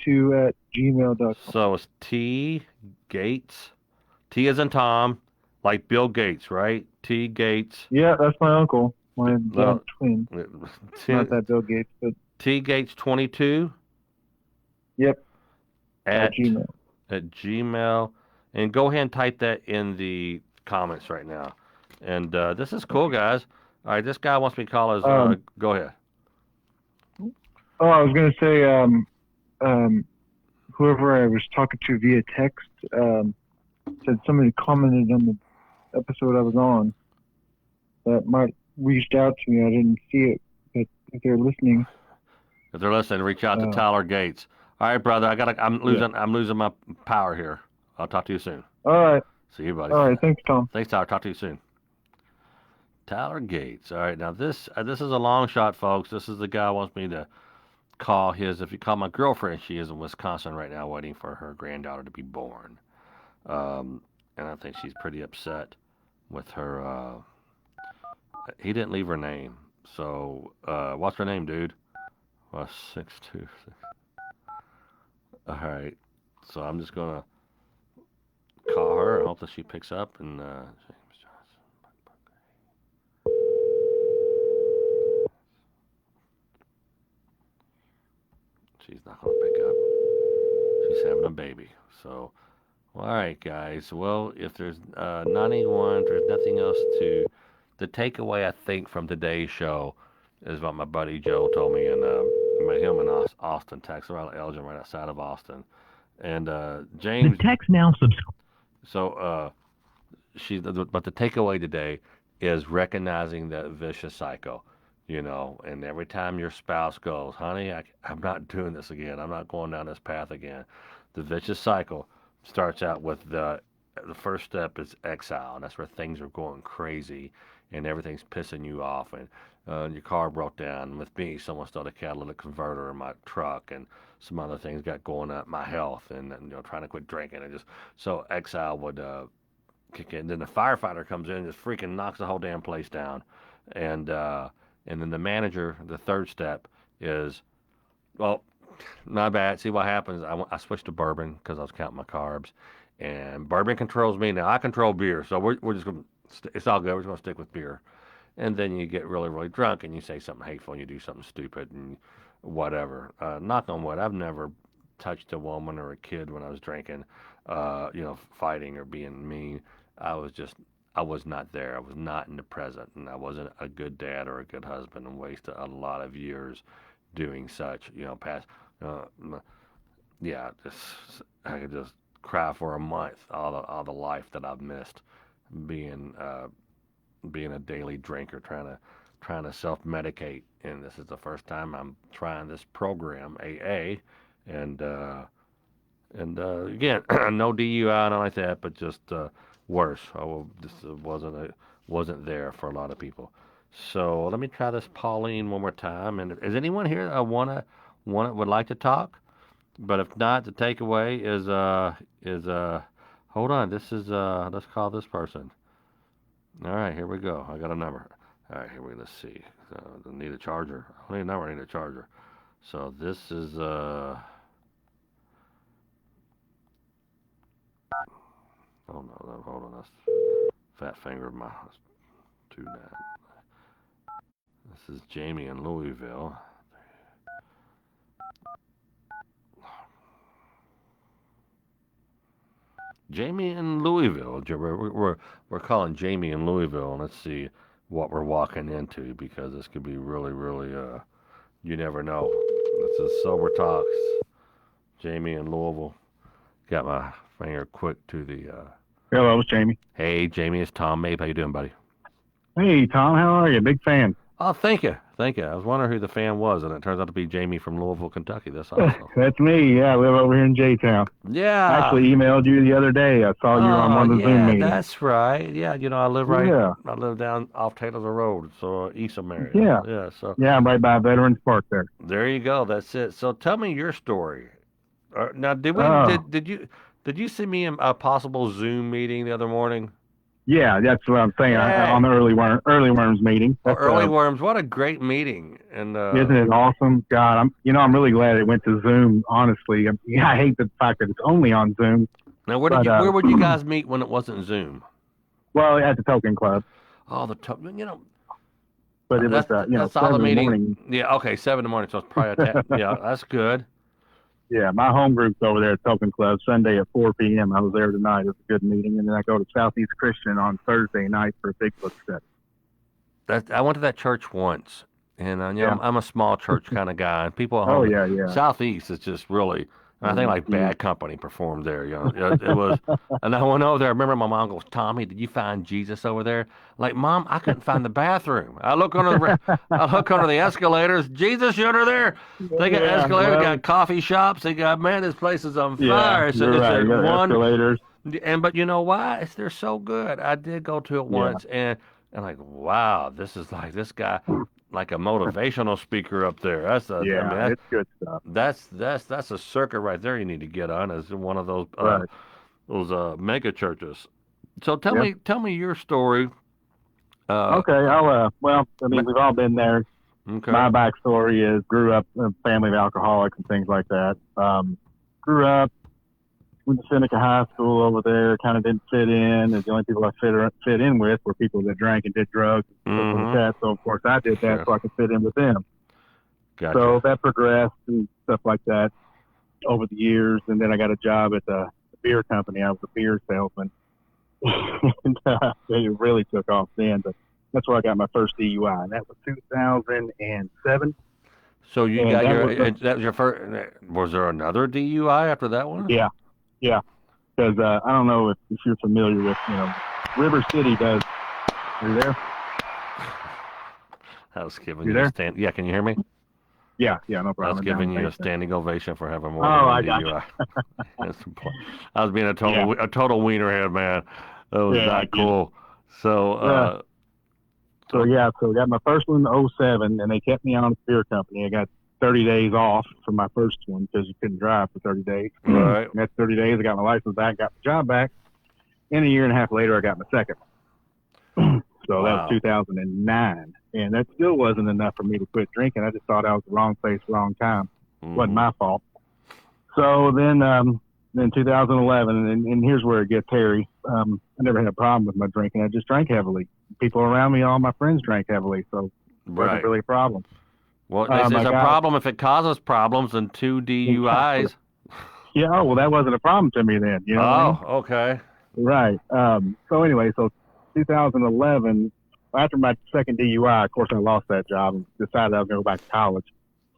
S5: tgates22@gmail.com.
S1: So it's T Gates. T as in Tom, like Bill Gates, right? T Gates.
S5: Yeah, that's my uncle, my
S1: No,
S5: twin. Not that Bill Gates, but
S1: T Gates 22
S5: yep,
S1: at
S5: Gmail.
S1: Gmail, and go ahead and type that in the comments right now. And this is cool, guys. All right, this guy wants me to call his. Go ahead.
S5: Oh, I was gonna say, whoever I was talking to via text said somebody commented on the episode I was on that might reached out to me. I didn't see it, but if they're listening,
S1: If they're listening, reach out to Tyler Gates. All right, brother. I'm losing my power here. I'll talk to you soon.
S5: all right,
S1: See you, buddy.
S5: all right. Thanks, Tom.
S1: Thanks, Tyler. Talk to you soon. Tyler Gates. All right, now this is a long shot, folks. This is the guy who wants me to call his. If you call my girlfriend, she is in Wisconsin right now, waiting for her granddaughter to be born. And I think she's pretty upset with her. He didn't leave her name. So, what's her name, dude? Well, 626. All right. So I'm just gonna call her and hope that she picks up. And James Johnson. She's not gonna pick up. She's having a baby. So, all right, guys. Well, if there's not anyone, if there's nothing else to, the takeaway I think from today's show is what my buddy Joe told me, and I met him in Austin, Texas, around Elgin, right outside of Austin, and James.
S3: The text now subscribe.
S1: So, but the takeaway today is recognizing that vicious cycle, and every time your spouse goes, honey, I'm not doing this again. I'm not going down this path again. The vicious cycle starts out with the first step is exile, and that's where things are going crazy and everything's pissing you off, and your car broke down. With me, someone stole a catalytic converter in my truck, and some other things got going up my health, and trying to quit drinking, and just so exile would kick in. Then the firefighter comes in and just freaking knocks the whole damn place down, and then the manager, the third step is, well, not bad. See what happens. I switched to bourbon because I was counting my carbs, and bourbon controls me now. I control beer, so we're just gonna. It's all good. We're just gonna stick with beer, and then you get really, really drunk, and you say something hateful, and you do something stupid, and whatever. Knock on wood. I've never touched a woman or a kid when I was drinking, fighting or being mean. I was not there. I was not in the present, and I wasn't a good dad or a good husband, and wasted a lot of years doing such. Past. Yeah, I could just cry for a month all the life that I've missed being a daily drinker, trying to self medicate. And this is the first time I'm trying this program, AA, and again, no DUI, not like that, but just worse. This wasn't wasn't there for a lot of people. So let me try this Pauline one more time. And is anyone here that would like to talk? But if not, the takeaway is hold on. This is let's call this person. All right, here we go. I got a number. All right, here we let's see. I need a charger. I need a number. I need a charger. So this is oh no, hold on. That's fat finger of my 29. This is Jamie in Louisville. Jamie in Louisville. We're calling Jamie in Louisville, and let's see what we're walking into because this could be really, really. You never know. This is Sober Talks. Jamie in Louisville. Got my finger quick to the.
S6: Hello, it's Jamie.
S1: Hey, Jamie, it's Tom Mabe. How you doing, buddy?
S6: Hey, Tom, how are you? Big fan.
S1: Oh, thank you. Thank you. I was wondering who the fan was, and it turns out to be Jamie from Louisville, Kentucky. That's awesome.
S6: That's me. Yeah, I live over here in J-Town.
S1: Yeah.
S6: I actually emailed you the other day. I saw you on one of the Zoom meetings.
S1: That's right. Yeah, I live I live down off Taylor Road, so east of Marion.
S6: Yeah.
S1: Yeah, so.
S6: Yeah, I'm right by Veterans Park there.
S1: There you go. That's it. So tell me your story. Now, did you send me a possible Zoom meeting the other morning?
S6: Yeah, that's what I'm saying. On the early worms meeting.
S1: Early worms. What a great meeting! And
S6: isn't it awesome? God, I'm really glad it went to Zoom. Honestly, I hate the fact that it's only on Zoom.
S1: Now, where would you guys meet when it wasn't Zoom?
S6: Well, at the Token Club.
S1: Oh,
S6: But it was
S1: that's
S6: 7
S1: all the meeting.
S6: morning.
S1: Yeah, okay, 7 in the morning. So it's probably yeah, that's good.
S6: Yeah, my home group's over there at Token Club Sunday at 4 p.m. I was there tonight. It was a good meeting. And then I go to Southeast Christian on Thursday night for a Bigfoot study.
S1: I went to that church once, and I'm a small church kind of guy. And people at
S6: Oh,
S1: home,
S6: yeah.
S1: Southeast is just really, I think like Bad Company performed there. It was, and I went over there. I remember my mom goes, "Tommy, did you find Jesus over there?" Like, Mom, I couldn't find the bathroom. I look under the escalators. Jesus, you're under there. They got escalators, got coffee shops. They got this place is on fire.
S6: Yeah, you're right. You got escalators.
S1: But you know why? They're so good. I did go to it once, and like, wow, this is like this guy. Like a motivational speaker up there. That's
S6: it's good stuff.
S1: That's a circuit right there. You need to get on as one of those mega churches. So tell me your story.
S6: Okay, we've all been there.
S1: Okay.
S6: My backstory is grew up in a family of alcoholics and things like that. Grew up, went to Seneca High School over there, kind of didn't fit in. And the only people I fit in with were people that drank and did drugs and stuff like that. So, of course, I did that so I could fit in with them.
S1: Gotcha.
S6: So that progressed and stuff like that over the years. And then I got a job at the beer company. I was a beer salesman. And it really took off then. But that's where I got my first DUI. And that was 2007.
S1: So that was your first. Was there another DUI after that one?
S6: Yeah. Because I don't know if you're familiar with, River City does. Are you there?
S1: I was giving you a stand. Yeah, can you hear me?
S6: Yeah, no problem.
S1: I was giving you a standing ovation for having more than one DUI. I was being a total wienerhead, man. That was not cool. So,
S6: so I got my first one in 07, and they kept me on the beer company. I got 30 days off for my first one because you couldn't drive for 30 days.
S1: Right.
S6: And that's 30 days. I got my license back, got my job back. And a year and a half later, I got my second. So that was 2009. And that still wasn't enough for me to quit drinking. I just thought I was the wrong place, wrong time. Wasn't my fault. So then 2011, and here's where it gets hairy. I never had a problem with my drinking. I just drank heavily. People around me, all my friends drank heavily, so it wasn't really a problem.
S1: Well, it's a problem if it causes problems and 2 DUIs.
S6: Yeah, well, that wasn't a problem to me then. You know what I mean?
S1: Okay.
S6: Right. So anyway, 2011, after my second DUI, of course, I lost that job and decided I was going to go back to college.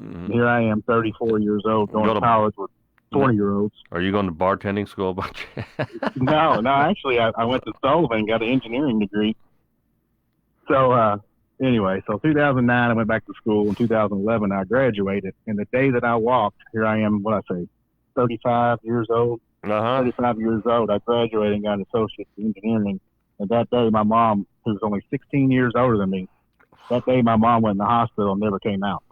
S6: Mm-hmm. Here I am, 34 years old, going to college with 40-year-olds.
S1: Are you going to bartending school?
S6: No, actually, I went to Sullivan and got an engineering degree. So anyway, 2009, I went back to school. In 2011, I graduated. And the day that I walked, here I am, 35 years old. 35 years old. I graduated and got an associate's in engineering. And that day, my mom who was only 16 years older than me. That day, my mom went in the hospital and never came out.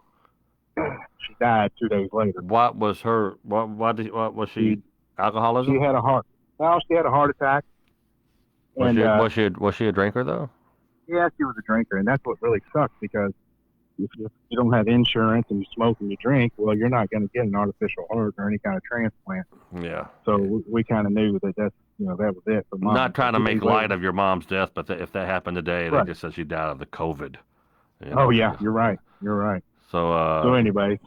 S6: She died 2 days later.
S1: What was her? What was she? Alcoholism?
S6: She had a heart. Well, she had a heart attack.
S1: Was
S6: And
S1: was she a drinker though?
S6: yeah, she was a drinker, and that's what really sucks because if you don't have insurance and you smoke and you drink, well, you're not going to get an artificial heart or any kind of transplant.
S1: Yeah.
S6: So we kind of knew that that was it for Mom.
S1: Not trying to make light of your mom's death, but if that happened today,
S6: Right.
S1: they just said she died of the COVID.
S6: Oh yeah, you're right.
S1: So
S6: anyway,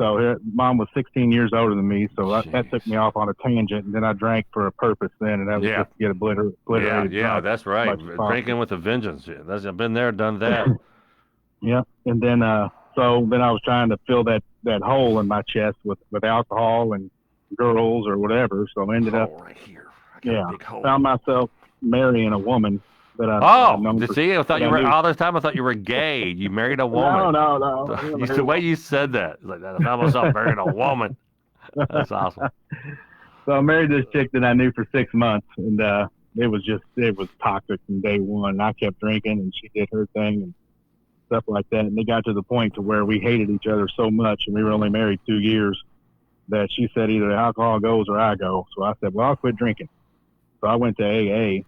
S6: Mom was 16 years older than me, so that took me off on a tangent, and then I drank for a purpose then, and that was just to get obliterated.
S1: Yeah, that's right. Drinking with a vengeance. I've been there, done that.
S6: Yeah, and then so then I was trying to fill that hole in my chest with alcohol and girls or whatever, so I ended up
S1: right here. I got a big hole.
S6: found myself marrying a woman that I've known for,
S1: see, I thought you were all this time. I thought you were gay. You married a woman.
S6: No.
S1: The way you said that, it's like that. I found myself marrying a woman. That's awesome.
S6: So I married this chick that I knew for 6 months, and it was toxic from day one. I kept drinking, and she did her thing and stuff like that. And it got to the point to where we hated each other so much, and we were only married 2 years, that she said either the alcohol goes or I go. So I said, well, I'll quit drinking. So I went to AA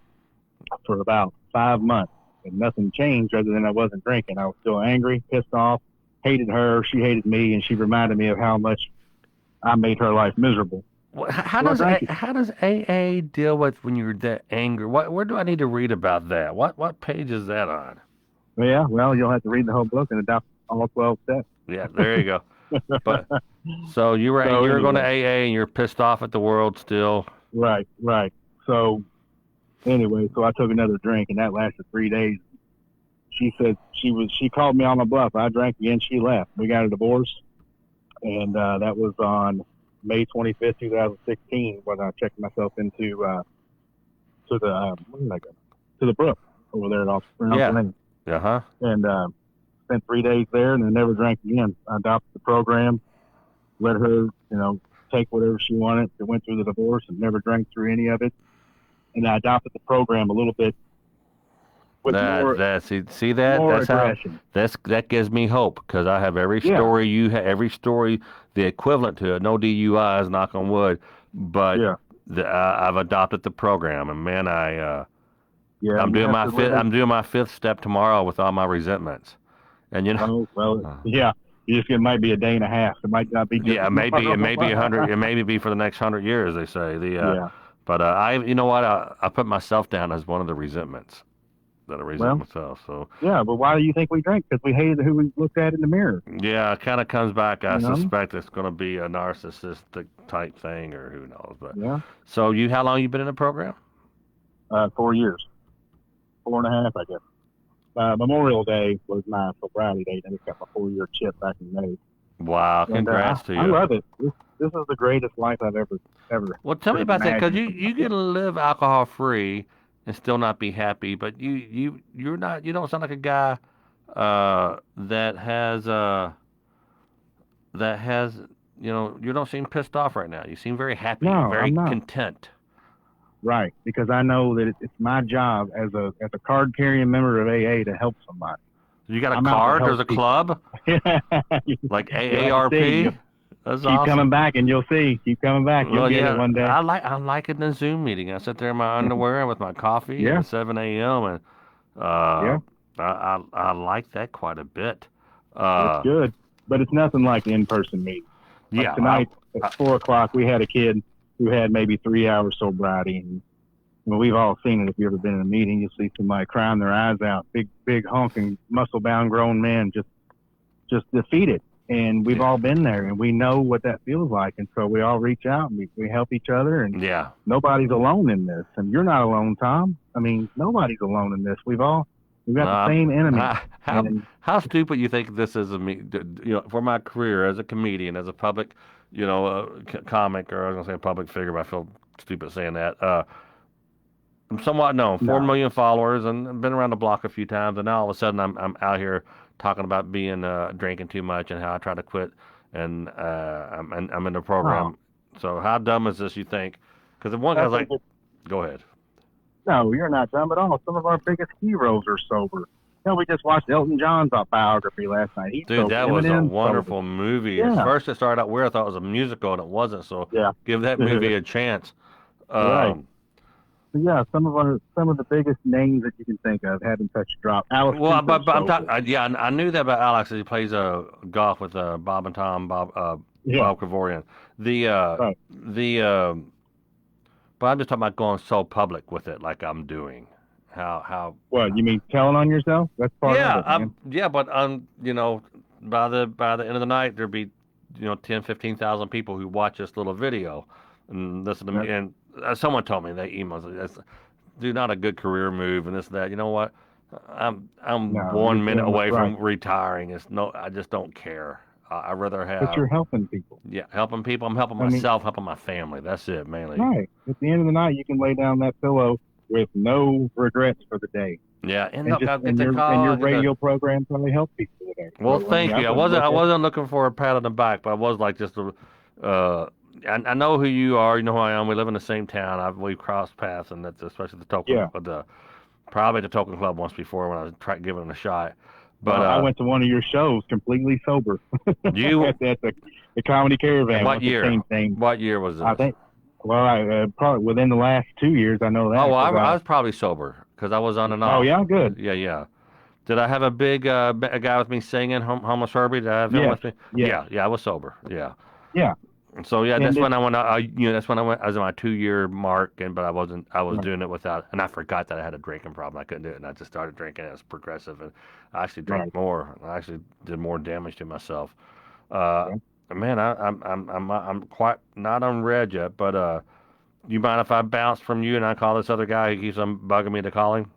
S6: for about 5 months, and nothing changed other than I wasn't drinking. I was still angry, pissed off, hated her, she hated me, and she reminded me of how much I made her life miserable.
S1: How does AA deal with when you're that angry? Where do I need to read about that? What page is that on?
S6: Yeah, well, you'll have to read the whole book and adopt all 12 steps.
S1: Yeah, there you go. But so you were going to AA and you're pissed off at the world still.
S6: Right. So anyway, so I took another drink, and that lasted 3 days. She said she called me on my bluff. I drank again. She left. We got a divorce, and that was on May 25th, 2016, when I checked myself into to the brook over there at Austin.
S1: Yeah.
S6: And spent 3 days there, and then never drank again. I adopted the program, let her, take whatever she wanted. She went through the divorce and never drank through any of it. And I adopted the program a little bit with more
S1: aggression. That gives me hope, because I have every story every story the equivalent to it. No DUIs, knock on wood, but I've adopted the program, and man, I'm doing my fifth step tomorrow with all my resentments, and you might be a day and a half. It might not be. It may be 100. It may be for the next 100 years. They say But I put myself down as one of the resentments that I resent myself. So
S6: but why do you think we drink? Because we hated who we looked at in the mirror.
S1: Yeah, it kind of comes back. I suspect it's going to be a narcissistic type thing, or who knows. But so how long you been in the program?
S6: 4 years, 4.5, I guess. Memorial Day was my sobriety date, and I just got my 4-year chip back in May.
S1: Wow, congrats to you. I
S6: love it. This is the greatest life I've ever.
S1: Well, tell me about that, because you can live alcohol free and still not be happy, but you don't sound like a guy that has you don't seem pissed off right now. You seem very happy, very content.
S6: Right, because I know that it's my job as a card carrying member of AA to help somebody.
S1: You got a card? There's a club? Like AARP? That's awesome.
S6: Keep coming back, and you'll see. Keep coming back. You'll get it one day.
S1: I like it in a Zoom meeting. I sit there in my underwear with my coffee at 7 a.m. and I like that quite a bit.
S6: It's good, but it's nothing like an in-person meeting. Like tonight at 4 o'clock, we had a kid who had maybe 3 hours sobriety, and we've all seen it. If you've ever been in a meeting, you'll see somebody crying their eyes out, big honking, muscle-bound grown men just defeated. And we've all been there, and we know what that feels like. And so we all reach out, and we help each other, and nobody's alone in this. And you're not alone, Tom. I mean, nobody's alone in this. We've got the same enemy.
S1: How stupid you think this is of me? For my career as a comedian, as a public, comic, or I was gonna say a public figure, but I feel stupid saying that. I'm somewhat known, 4 million followers, and I've been around the block a few times, and now all of a sudden I'm out here talking about being drinking too much and how I try to quit, and I'm in the program. So how dumb is this, you think? Because the one guy's like, go ahead.
S6: No, you're not dumb at all. Some of our biggest heroes are sober. Hell, we just watched Elton John's biography last night. He's
S1: Dude,
S6: sober.
S1: that was a
S6: Eminem's
S1: wonderful
S6: sober.
S1: movie.
S6: Yeah.
S1: At first, it started out weird. I thought it was a musical, and it wasn't. So
S6: Yeah.
S1: give that movie a chance.
S6: Right. Yeah, some of the biggest names that you can think of haven't touched a drop. Alex
S1: Well,
S6: Cooper's
S1: but I'm
S6: sober.
S1: talking. Yeah, I knew that about Alex. He plays golf with Bob and Tom, Bob Kavorian.
S6: Right.
S1: But I'm just talking about going so public with it, like I'm doing. How?
S6: What, you mean telling on yourself? That's part
S1: Yeah,
S6: of it, man.
S1: yeah, but you know, by the end of the night, there'd be 10, 15,000 people who watch this little video and listen to me. And someone told me, they emailed, that's not a good career move and this and that. You know what? I'm
S6: No,
S1: 1
S6: you're
S1: minute
S6: doing
S1: away
S6: what's
S1: from
S6: right.
S1: retiring. I just don't care. I'd rather have.
S6: But you're helping people.
S1: Yeah, helping people. I'm helping myself, helping my family. That's it, mainly.
S6: Right. At the end of the night, you can lay down that pillow with no regrets for the day.
S1: Yeah, and
S6: And,
S1: look, I'll
S6: just,
S1: get
S6: and,
S1: the
S6: your,
S1: call.
S6: and your
S1: I'll get the-
S6: radio program probably helped people today.
S1: Well,
S6: So,
S1: thank you. I
S6: wouldn't look
S1: wasn't looking for a pat on the back, but I was like just I know who you are. You know who I am. We live in the same town. We've crossed paths, and that's especially the token.
S6: Yeah.
S1: Probably the Token Club once before when I was giving it a shot. But
S6: I went to one of your shows completely sober.
S1: You
S6: at the Comedy Caravan.
S1: what year?
S6: Thing.
S1: What year was this?
S6: I think. Well, I probably within the last 2 years, I know that.
S1: Oh, well, I was probably sober because I was on and off.
S6: Oh yeah, good.
S1: Yeah. Did I have a big a guy with me singing, Homeless Herbie? Did I have him with me?
S6: Yes.
S1: Yeah, I was sober. Yeah.
S6: Yeah.
S1: So yeah,
S6: And
S1: that's when I went. That's when I went. I was in my 2 year mark, but I wasn't. I was
S6: Right.
S1: doing it without, and I forgot that I had a drinking problem. I couldn't do it, and I just started drinking. It was progressive, and I actually drank
S6: Right.
S1: more. I actually did more damage to myself.
S6: Yeah.
S1: Man, I'm quite not on red yet, but you mind if I bounce from you and I call this other guy who keeps on bugging me to call him?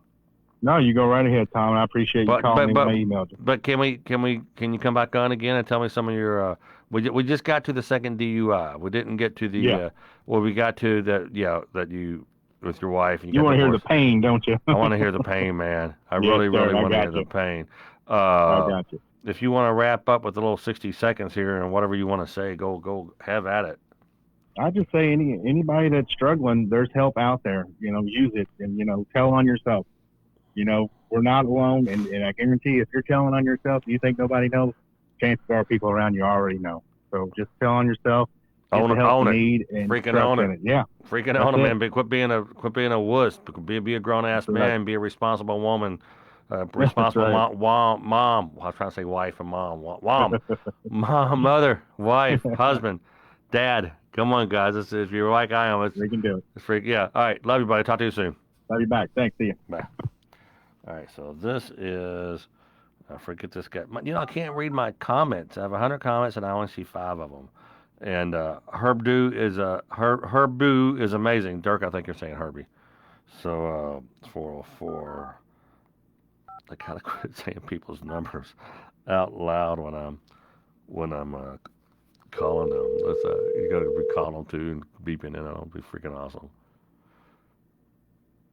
S6: No, you go right ahead, Tom. I appreciate you calling me when I emailed you.
S1: But can you come back on again and tell me some of your we just got to the second DUI. We didn't get to the we got to that you with your wife and
S6: You want to hear the
S1: divorced.
S6: pain, don't you?
S1: I want to hear the pain, man. I
S6: Yes,
S1: really
S6: sir, I
S1: want to
S6: got
S1: hear the
S6: you.
S1: pain.
S6: I got you.
S1: If you want to wrap up with a little 60 seconds here and whatever you want to say, go have at it.
S6: I just say anybody that's struggling, there's help out there. Use it and tell on yourself. We're not alone, and I guarantee if you're telling on yourself, and you think nobody knows, chances are people around you already know. So just tell on yourself. Get
S1: Own
S6: the
S1: it,
S6: help
S1: own
S6: you
S1: it.
S6: need, and
S1: Freaking
S6: trust
S1: own
S6: in
S1: it.
S6: Yeah.
S1: Freaking
S6: That's
S1: on it,
S6: it.
S1: man. But quit being a wuss. Be a grown ass
S6: That's
S1: man.
S6: right.
S1: Be a responsible woman. Responsible
S6: right.
S1: mom. I was trying to say wife and mom. Mom, mother, wife, husband, dad. Come on, guys. If you're like I am,
S6: We can do it.
S1: it's freak. Yeah. All right. Love you, buddy. Talk to you soon.
S6: Love you back. Thanks. See you.
S1: Bye. All right. So this is. I forget this guy. I can't read my comments. I have 100 comments and I only see 5 of them. And Herb Boo is amazing. Dirk, I think you're saying Herbie. So 404. I gotta quit saying people's numbers out loud when I'm calling them. You gotta be calling them too and beeping in. It'll be freaking awesome.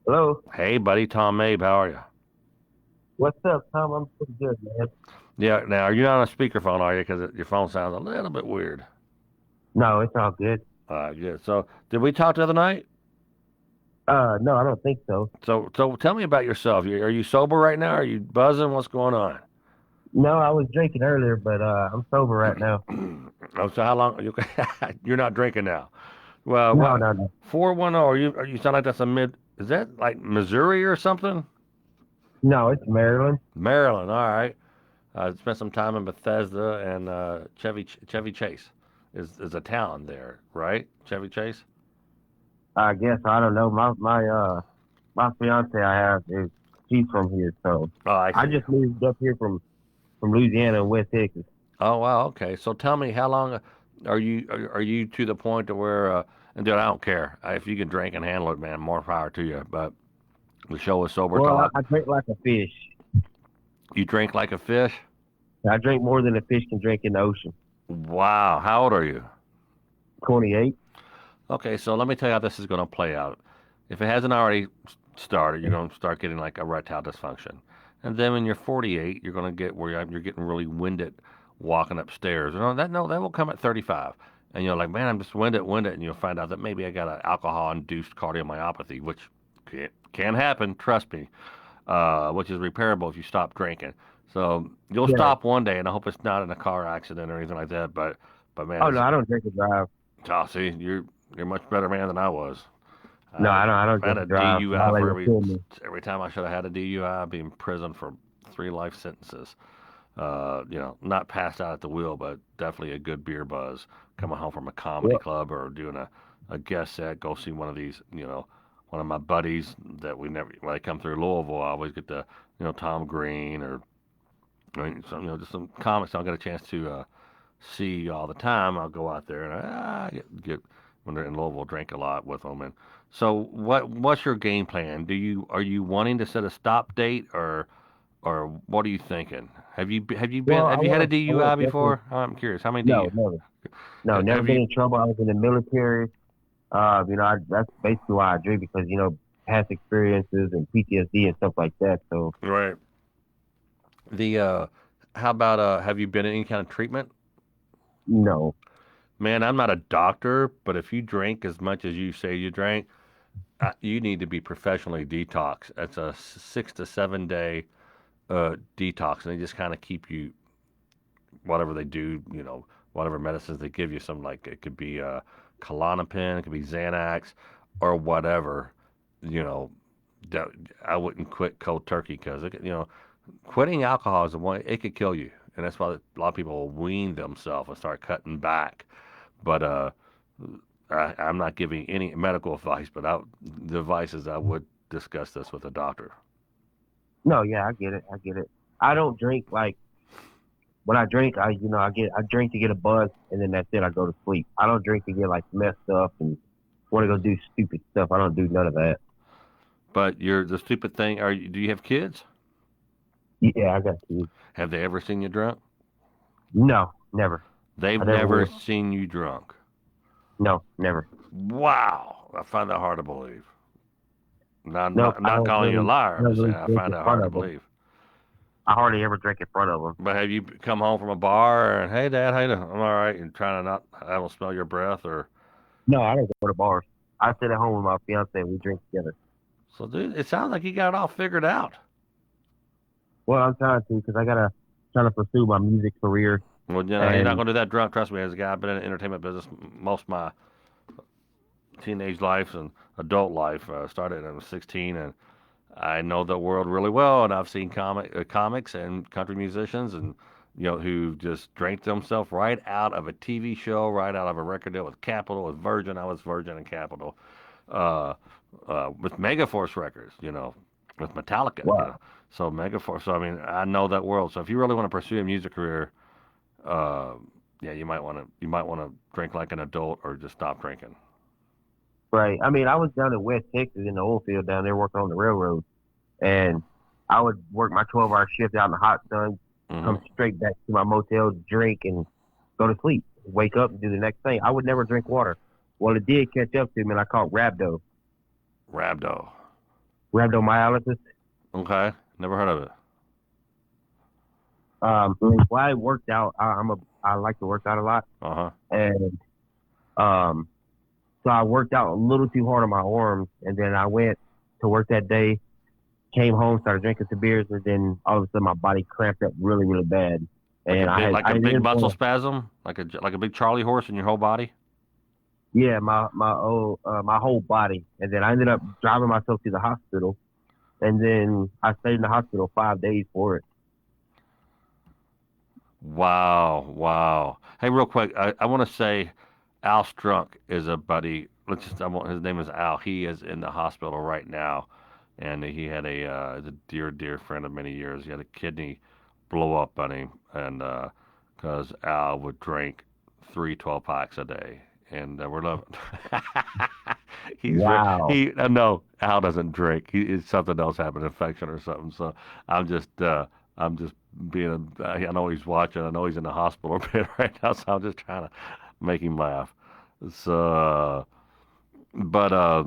S7: Hello.
S1: Hey, buddy, Tom Mabe, how are you?
S7: What's up, Tom? I'm pretty good, man.
S1: Yeah. Now, are you not on a speakerphone, are you? Because your phone sounds a little bit weird.
S7: No, it's all good.
S1: Yeah. So, did we talk the other night?
S7: No, I don't think so.
S1: So tell me about yourself. Are you sober right now? Are you buzzing? What's going on?
S7: No, I was drinking earlier, but I'm sober right now.
S1: Oh, so how long? You're not drinking now. Well,
S7: No.
S1: 410. Are you sound like that's a mid? Is that like Missouri or something?
S7: No, it's Maryland.
S1: Maryland. All right. I spent some time in Bethesda and Chevy Chase is a town there, right? Chevy Chase.
S7: I guess I don't know. My fiance I have she's from here, so
S1: Oh,
S7: I just moved up here from Louisiana and West Texas.
S1: Oh, wow. Okay. So tell me, how long are you to the point to where? And dude, I don't care if you can drink and handle it, man. More power to you. But the show is sober
S7: Well,
S1: talk.
S7: I drink like a fish.
S1: You drink like a fish.
S7: I drink more than a fish can drink in the ocean.
S1: Wow. How old are you?
S7: 28.
S1: Okay, so let me tell you how this is going to play out. If it hasn't already started, you're going to start getting like erectile dysfunction. And then when you're 48, you're going to get where you're getting really winded walking upstairs. That will come at 35. And you're like, man, I'm just winded. And you'll find out that maybe I got an alcohol-induced cardiomyopathy, which Can happen, trust me. Which is repairable if you stop drinking. So you'll
S7: Yeah.
S1: stop one day, and I hope it's not in a car accident or anything like that. But man,
S7: Oh no, I don't drink and drive.
S1: oh, see, you're a much better man than I was.
S7: No, I don't
S1: I had
S7: drink
S1: a
S7: and drive.
S1: DUI
S7: I'll let
S1: for
S7: you kill me.
S1: every time I should have had a DUI. I'd be in prison for 3 life sentences. Not passed out at the wheel, but definitely a good beer buzz. Coming home from a comedy
S7: Well,
S1: club or doing a guest set, go see one of these, one of my buddies that we never, when they come through Louisville, I always get the, Tom Green or, just some comics I don't get a chance to see all the time. I'll go out there and I get when they're in Louisville, drink a lot with them. And so, what's your game plan? Are you wanting to set a stop date or what are you thinking? Have you
S7: well, I
S1: had a
S7: was
S1: DUI
S7: definitely
S1: before? I'm curious. How many
S7: no, never. No, never
S1: have
S7: been
S1: you?
S7: in trouble. I was in the military. That's basically why I drink because past experiences and PTSD and stuff like that. So
S1: Right. The how about have you been in any kind of treatment?
S7: no,
S1: Man, I'm not a doctor, but if you drink as much as you say you drank, you need to be professionally detoxed. It's a 6 to 7 day detox, and they just kind of keep you whatever they do, whatever medicines they give you. Some like it could be Klonopin, it could be Xanax, or whatever. You know, that I wouldn't quit cold turkey because quitting alcohol is the one it could kill you, and that's why a lot of people wean themselves and start cutting back. But I'm not giving any medical advice, but the advice is I would discuss this with a doctor.
S7: no, yeah, I get it. I get it. I don't drink like when I drink. I drink to get a buzz, and then that's it. I go to sleep. I don't drink to get like messed up and want to go do stupid stuff. I don't do none of that.
S1: But the stupid thing. Do you have kids?
S7: Yeah, I got to.
S1: Have they ever seen you drunk?
S7: No, never.
S1: They've
S7: I never
S1: never
S7: will.
S1: seen you drunk.
S7: No, never.
S1: Wow, I find that hard to believe. Not,
S7: Nope,
S1: not,
S7: I
S1: not
S7: don't
S1: calling you a
S7: really,
S1: liar.
S7: I
S1: I'm
S7: don't
S1: just
S7: really
S1: saying I
S7: drink
S1: find
S7: in
S1: that
S7: front
S1: hard to
S7: of them.
S1: believe.
S7: I hardly ever drink in front of them.
S1: But have you come home from a bar and hey, Dad, how you doing? I'm all right, and trying to not I don't smell your breath or
S7: No, I don't go to bars. I sit at home with my fiance and we drink together.
S1: so, dude. It sounds like you got it all figured out.
S7: Well, I'm trying to because I gotta trying to pursue my music career.
S1: Well, you're not
S7: And
S1: going to do that drunk. Trust me, as a guy, I've been in the entertainment business most of my teenage life and adult life. Started when I was 16, and I know the world really well. And I've seen comics and country musicians, and who just drank themselves right out of a TV show, right out of a record deal with Capitol, with Virgin. I was Virgin and Capitol, uh, with Megaforce Records. With Metallica.
S7: wow,
S1: So Megaforce. So I mean, I know that world. So if you really want to pursue a music career, uh, yeah, you might want to drink like an adult or just stop drinking.
S7: right. I mean, I was down in West Texas in the oil field down there working on the railroad, and I would work my 12-hour shift out in the hot sun,
S1: Hmm.
S7: come straight back to my motel, drink, and go to sleep. Wake up and do the next thing. I would never drink water. Well, it did catch up to me, and I caught
S1: Rhabdo.
S7: rhabdomyolysis.
S1: Okay, never heard of it.
S7: Well, I worked out. I like to work out a lot,
S1: Uh huh.
S7: and so I worked out a little too hard on my arms, and then I went to work that day, came home, started drinking some beers, and then all of a sudden my body cramped up really, really bad, and
S1: Like a big
S7: didn't
S1: muscle
S7: wanna-
S1: spasm, like a big Charlie horse in your whole body.
S7: yeah, my whole body, and then I ended up driving myself to the hospital, and then I stayed in the hospital 5 days for it.
S1: Wow. Hey, real quick, I want to say Al Strunk is a buddy. His name is Al. He is in the hospital right now, and he had a dear friend of many years. He had a kidney blow up on him, and because Al would drink 3 12-packs a day, and we're loving.
S7: Wow.
S1: No, Al doesn't drink. It's something else happened, infection or something. So I'm just being I know he's watching. I know he's in the hospital bed right now, so I'm just trying to make him laugh. So, but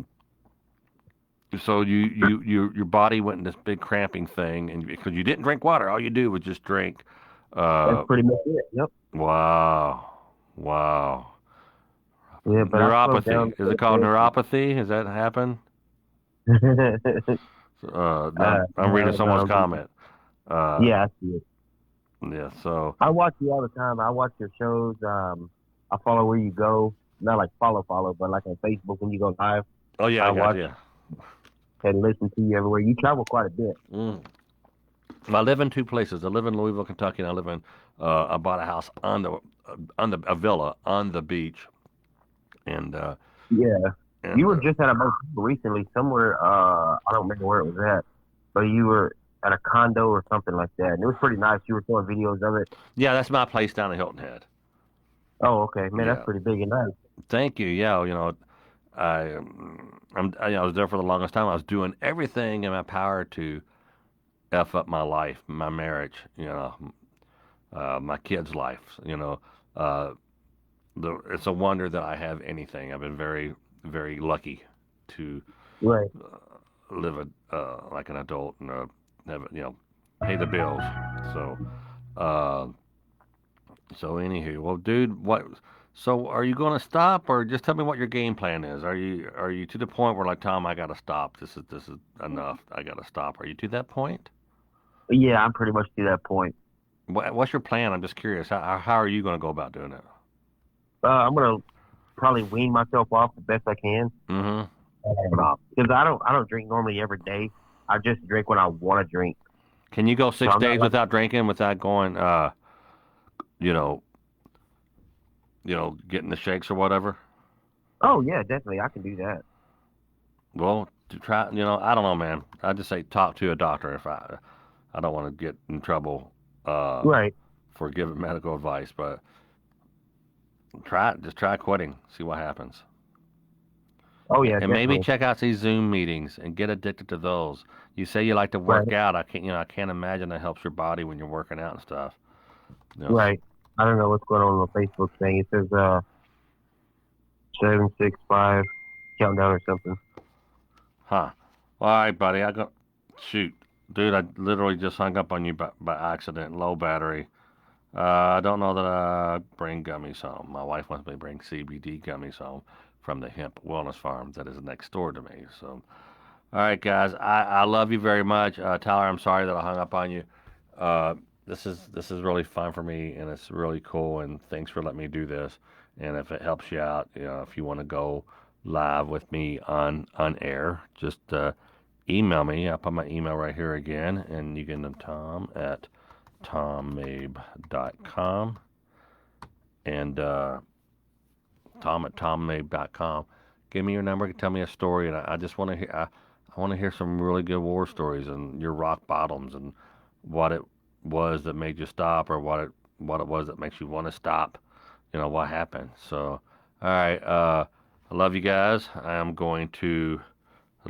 S1: so your body went in this big cramping thing, and because you didn't drink water, all you do was just drink.
S7: That's pretty much it. Yep.
S1: Wow.
S7: Yeah, but I slowed
S1: Neuropathy.
S7: down.
S1: Is it called neuropathy? Has that happened? I'm reading someone's
S7: no,
S1: comment.
S7: yeah, I see it.
S1: Yeah. So.
S7: I watch you all the time. I watch your shows. I follow where you go. Not like follow, but like on Facebook when you go live.
S1: Oh yeah,
S7: I
S1: I got
S7: watch
S1: you.
S7: and listen to you everywhere. You travel quite a bit.
S1: Mm. I live in two places. I live in Louisville, Kentucky, and I live in. I bought a house on a villa on the beach, and
S7: Yeah.
S1: and
S7: You were just at a motel recently somewhere. I don't remember where it was at, but you were at a condo or something like that, and it was pretty nice. You were showing videos of it.
S1: yeah, that's my place down in Hilton Head.
S7: Oh, okay, man, that's
S1: Yeah.
S7: pretty big and nice.
S1: Thank you. Yeah, I was there for the longest time. I was doing everything in my power to f up my life, my marriage, my kids' life. Uh, it's a wonder that I have anything. I've been very, very lucky to
S7: Right.
S1: live like an adult and have pay the bills. So, uh, anywho, well, dude, what? So, are you going to stop, or just tell me what your game plan is? Are you to the point where like Tom, I got to stop. This is enough. I got to stop. Are you to that point?
S7: Yeah, I'm pretty much to that point.
S1: What's your plan? I'm just curious. How are you going to go about doing it?
S7: I'm gonna probably wean myself off the best I can.
S1: Mm-hmm.
S7: Because I don't drink normally every day. I just drink when I want to drink.
S1: Can you go
S7: So
S1: six
S7: I'm not
S1: days
S7: like,
S1: without drinking, without going, you know, getting the shakes or whatever?
S7: oh yeah, definitely I can do that.
S1: Well, to try, I don't know, man. I just say talk to a doctor if I don't want to get in trouble
S7: Right.
S1: for giving medical advice, but try it. Just try quitting. See what happens.
S7: Oh yeah,
S1: And maybe
S7: definitely.
S1: check out these Zoom meetings and get addicted to those. You say you like to
S7: Right.
S1: work out. I can't imagine that helps your body when you're working out and stuff.
S7: Right. I don't know what's going on the Facebook thing. It says 765 countdown or something.
S1: Huh. All right, buddy. Shoot. Dude, I literally just hung up on you by accident. Low battery. I don't know that I bring gummies home. My wife wants me to bring CBD gummies home from the hemp wellness farm that is next door to me. So, all right, guys. I love you very much. Tyler, I'm sorry that I hung up on you. Uh, this is really fun for me, and it's really cool. And thanks for letting me do this. And if it helps you out, if you want to go live with me on air, just email me. I'll put my email right here again, and you can Tom at tommabe.com and Tom at tommabe.com. Give me your number. Tell me a story, and I just want to hear. I want to hear some really good war stories and your rock bottoms and what it was that made you stop, or what it was that makes you want to stop. What happened. So, all right. I love you guys. I am going to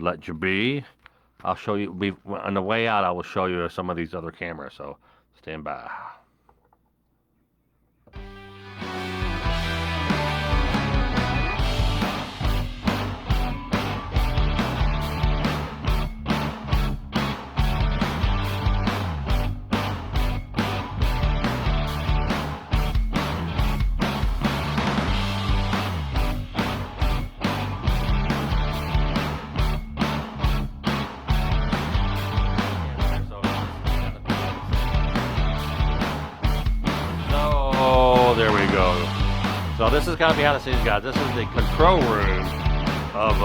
S1: let you be. I'll show you. On the way out, I will show you some of these other cameras. So, stand by. So there we go. So this is kind of behind the scenes, guys. This is the control room of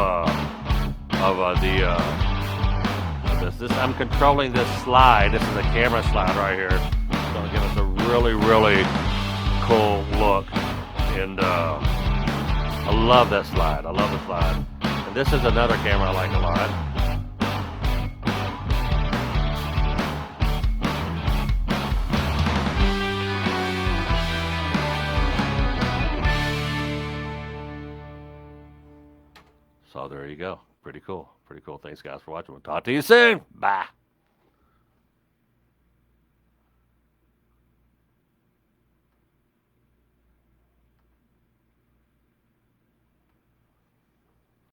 S1: this. I'm controlling this slide. This is a camera slide right here. It's going to give us a really, really cool look. And I love that slide. I love the slide. And this is another camera I like a lot. So there you go. Pretty cool. Pretty cool. Thanks, guys, for watching. We'll talk to you soon. Bye.